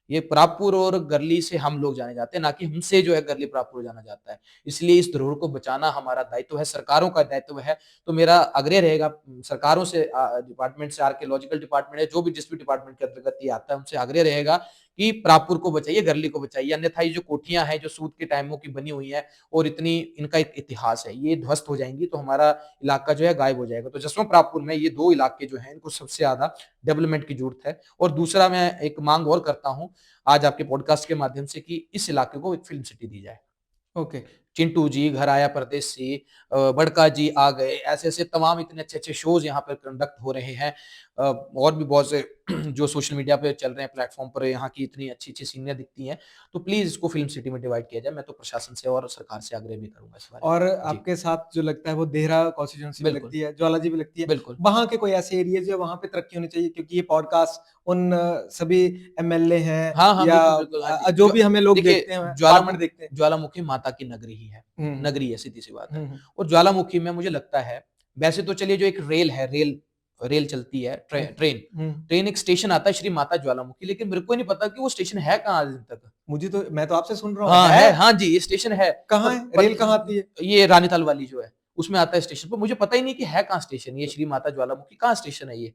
ये प्रागपुर और गरली से हम लोग जाने जाते हैं, ना कि हमसे जो है गरली प्रागपुर जाना जाता है। इसलिए इस धरोहर को बचाना हमारा दायित्व है, सरकारों का दायित्व है। तो मेरा आग्रह रहेगा सरकारों से, डिपार्टमेंट से, आर्कियोलॉजिकल डिपार्टमेंट है, जो भी जिस भी डिपार्टमेंट के अंतर्गत ये आता है, उनसे आग्रह रहेगा कि प्रागपुर को बचाइए, गरली को बचाइए। अन्यथा ये जो कोठियाँ हैं, जो सूत के टाइमों की बनी हुई हैं और इतनी इनका एक इतिहास है, ये ध्वस्त हो जाएँगी तो हमारा इलाका जो है गायब हो जाएगा। तो जसवां प्रागपुर में ये 2 इलाके जो हैं, इनको सबसे ज़्यादा डेवलपमेंट की ज़रूरत है। और दूसरा मैं एक माँग और करता हूँ, आज आपके पॉडकास्ट के माध्यम से, कि इस इलाके को एक फ़िल्म सिटी दी जाए। ओके। चिंटू जी, घर आया परदेसी, बड़का जी आ गए, ऐसे-ऐसे तमाम इतने अच्छे-अच्छे शोज़ यहाँ पर कंडक्ट हो रहे हैं। और भी बहुत से जो सोशल मीडिया पे चल रहे हैं प्लेटफ़ॉर्म पर, यहाँ की इतनी अच्छी-अच्छी सीनरियाँ दिखती हैं। तो प्लीज़ इसको फ़िल्म सिटी में डिवाइड किया जाए। मैं तो प्रशासन से और सरकार से आग्रह भी करूँगा इस बारे में। और जी, आपके साथ जो लगता है वो देहरा कॉन्स्टिट्यूएंसी में बिल्कुल, लगती है, ज्वालाजी में लगती है। बिल्कुल। वहाँ के कोई ऐसे एरियाज़ है वहाँ पे तरक्की होनी चाहिए क्योंकि ये पॉडकास्ट उन सभी एमएलए हैं हाँ, हाँ, या बिल्कुल, बिल्कुल। हाँ जी। जो भी हमें लोग देखिए, देखते हैं, पार्टनर देखते हैं। ज्वालामुखी माता की नगरी ही है। हुँ, नगरी है, सीधी-सी बात है। हुँ, हुँ, और ज्वालामुखी में मुझे लगता है, वैसे तो चलिए जो एक रेल है, रेल रेल चलती है, हुँ, ट्रेन। हुँ। ट्रेन एक स्टेशन आता है श्री माता ज्वालामुखी, लेकिन मेरे को ही नहीं पता कि वो स्टेशन है कहाँ आज दिन तक। मुझे तो मैं तो आपसे सुन रहा हूँ, हाँ, है। है? हाँ जी, ये स्टेशन है। कहाँ पर है? पर रेल कहाँ आती है? ये रानीताल वाली जो है, उसमें आता है स्टेशन पर, मुझे पता ही नहीं कि है कहाँ स्टेशन, ये श्री माता ज्वालामुखी कहाँ स्टेशन है ये?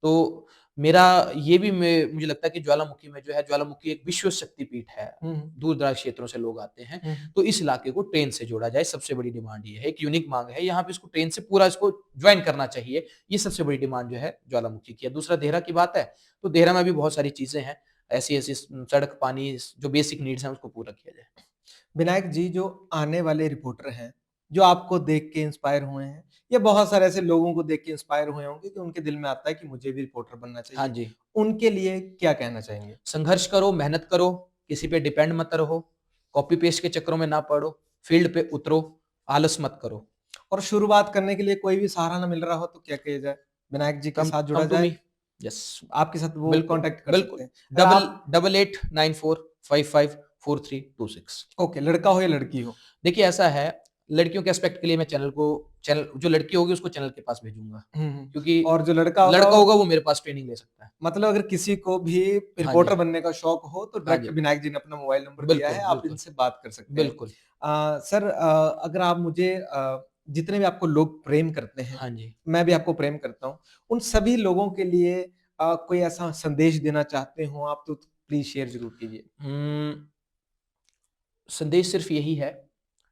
तो मेरा ये भी मुझे लगता है कि ज्वालामुखी में जो है, ज्वालामुखी एक विश्व शक्तिपीठ है, हुँ, हुँ। दूर-दराज क्षेत्रों से लोग आते हैं, हुँ, हुँ। तो इस इलाके को ट्रेन से जोड़ा जाए, सबसे बड़ी डिमांड ये है, एक यूनिक माँग है, यहाँ पे इसको ट्रेन से पूरा इसको जॉइन करना चाहिए, ये सबसे बड़ी डिमांड जो है ज्वालामुखी की है। दूसरा देहरा की बात है, तो देहरा में भी बहुत सारी चीज़ें हैं, ऐसी-ऐसी सड़क, पानी, जो बेसिक नीड्स हैं उसको पूरा किया जाए। विनायक जी जो आने वाले रिपोर्टर हैं, जो आपको देख के इंस्पायर हुए हैं या बहुत सारे ऐसे लोगों को देख के इंस्पायर हुए होंगे कि उनके दिल में आता है कि मुझे भी रिपोर्टर बनना हाँ चाहिए, जी। उनके लिए क्या कहना चाहेंगे? संघर्ष करो, मेहनत करो, किसी पे डिपेंड मत रहो, कॉपी पेस्ट के चक्करों में ना पड़ो, फील्ड पे उतरो, आलस मत करो। और शुरुआत करने के लिए कोई भी सहारा ना मिल रहा हो तो क्या किया जाए? विनायक जी के कम साथ जुड़ा कम टू जाए, मी। यस, आपके साथ वो बिल्कुल, कॉन्टैक्ट कर बिल्कुल। सकते हैं। अगर डबल आप 8894554326। ओके, लड़का हो या लड़की हो? देखिए ऐसा है, लड़कियों के एस्पेक्ट के लिए मैं चैनल जो लड़की होगी उसको चैनल के पास भेजूँगा, हुँ, हुँ। क्योंकि और जो लड़का होगा लड़का होगा वो मेरे पास ट्रेनिंग ले सकता है। मतलब अगर किसी को भी हाँ जी, रिपोर्टर बनने का शौक हो तो हाँ डायरेक्ट जी। विनायक जी ने अपना मोबाइल नंबर दिया बिल्कुल, है, आप बिल्कुल, इनसे बात कर सकते हैं। बिल्कुल। सर अगर आप मुझे जितने भी आपको लोग प्रेम करते हैं, हाँ जी। मैं भी आपको प्रेम करता हूँ, उन सभी लोगों के लिए कोई ऐसा संदेश देना चाहते हो आप तो प्लीज़ शेयर ज़रूर कीजिए। उम, संदेश सिर्फ़ यही है,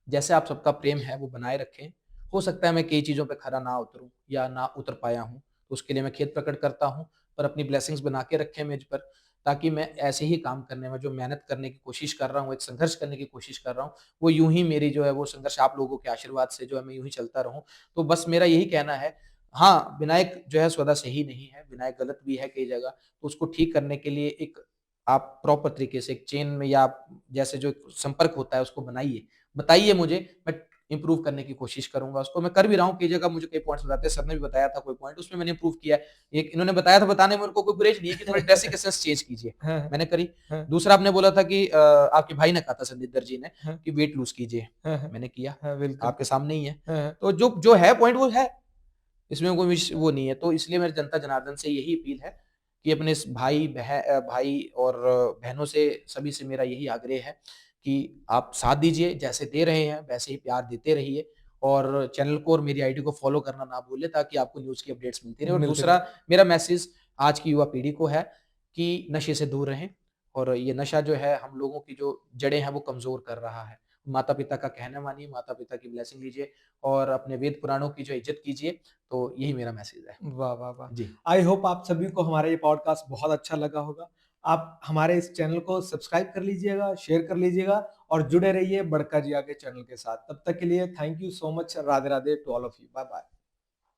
जैसे आप सबका प्रेम है वो बनाए रखें। हो सकता है मैं कई चीज़ों पे खरा ना उतरूँ या ना उतर पाया हूँ, तो उसके लिए मैं खेद प्रकट करता हूँ, पर अपनी ब्लेसिंग्स बना के रखें मुझ पर, ताकि मैं ऐसे ही काम करने में जो मेहनत करने की कोशिश कर रहा हूँ, एक संघर्ष करने की कोशिश कर रहा हूँ, वो यूँ ही मेरी जो है वो संघर्ष आप लोगों के आशीर्वाद से जो है मैं यूँ ही चलता रहूँ। तो बस मेरा यही कहना है, हाँ, विनायक जो है सदा सही नहीं है, विनायक गलत भी है कई जगह, तो उसको ठीक करने के लिए एक आप प्रॉपर तरीके से एक चेन में या आप जैसे जो संपर्क होता है उसको बनाइए। बताइए मुझे, मैं इम्प्रूव करने की कोशिश करूँगा उसको। मैं कर भी रहा हूँ, कई जगह मुझे कई पॉइंट्स बताते हैं, सर ने भी बताया था कोई पॉइंट, उसमें मैंने इम्प्रूव किया है। एक इन्होंने बताया था, बताने में उनको कोई गुरेज नहीं है कि थोड़ी ड्रेसिंग सेंस चेंज कीजिए, हाँ, हाँ, मैंने करी। हाँ, दूसरा आपने बोला था कि आपके भाई ने कहा था संदीप दर्जी ने हाँ, कि वेट लूज़ कीजिए, हाँ, हाँ, मैंने किया, हाँ, बिल्कुल। आपके सामने ही है। हाँ, हाँ। तो जो जो है पॉइंट वो है, इसमें कोई वो नहीं है। तो इसलिए मेरी जनता जनार्दन से यही अपील है कि अपने इस भाई और बहनों से सभी से मेरा यही आग्रह है कि आप साथ दीजिए, जैसे दे रहे हैं वैसे ही प्यार देते रहिए और चैनल को और मेरी आईडी को फॉलो करना ना भूलें ताकि आपको न्यूज़ की अपडेट्स मिलती रहें। और मिलते दूसरा रहे। मेरा मैसेज आज की युवा पीढ़ी को है कि नशे से दूर रहें और ये नशा जो है हम लोगों की जो जड़ें हैं वो कमज़ोर कर रहा है। माता-पिता का कहना मानिए, माता-पिता की ब्लेसिंग लीजिए और अपने वेद पुराणों की जो इज़्ज़त कीजिए, तो यही मेरा मैसेज है। वाह, वाह, वाह! जी। आई होप आप सभी को हमारा ये पॉडकास्ट बहुत अच्छा लगा होगा। आप हमारे इस चैनल को सब्सक्राइब कर लीजिएगा, शेयर कर लीजिएगा और जुड़े रहिए बड़का जी आगे चैनल के साथ। तब तक के लिए thank you so much. Radhe Radhe to all of you. Bye-bye.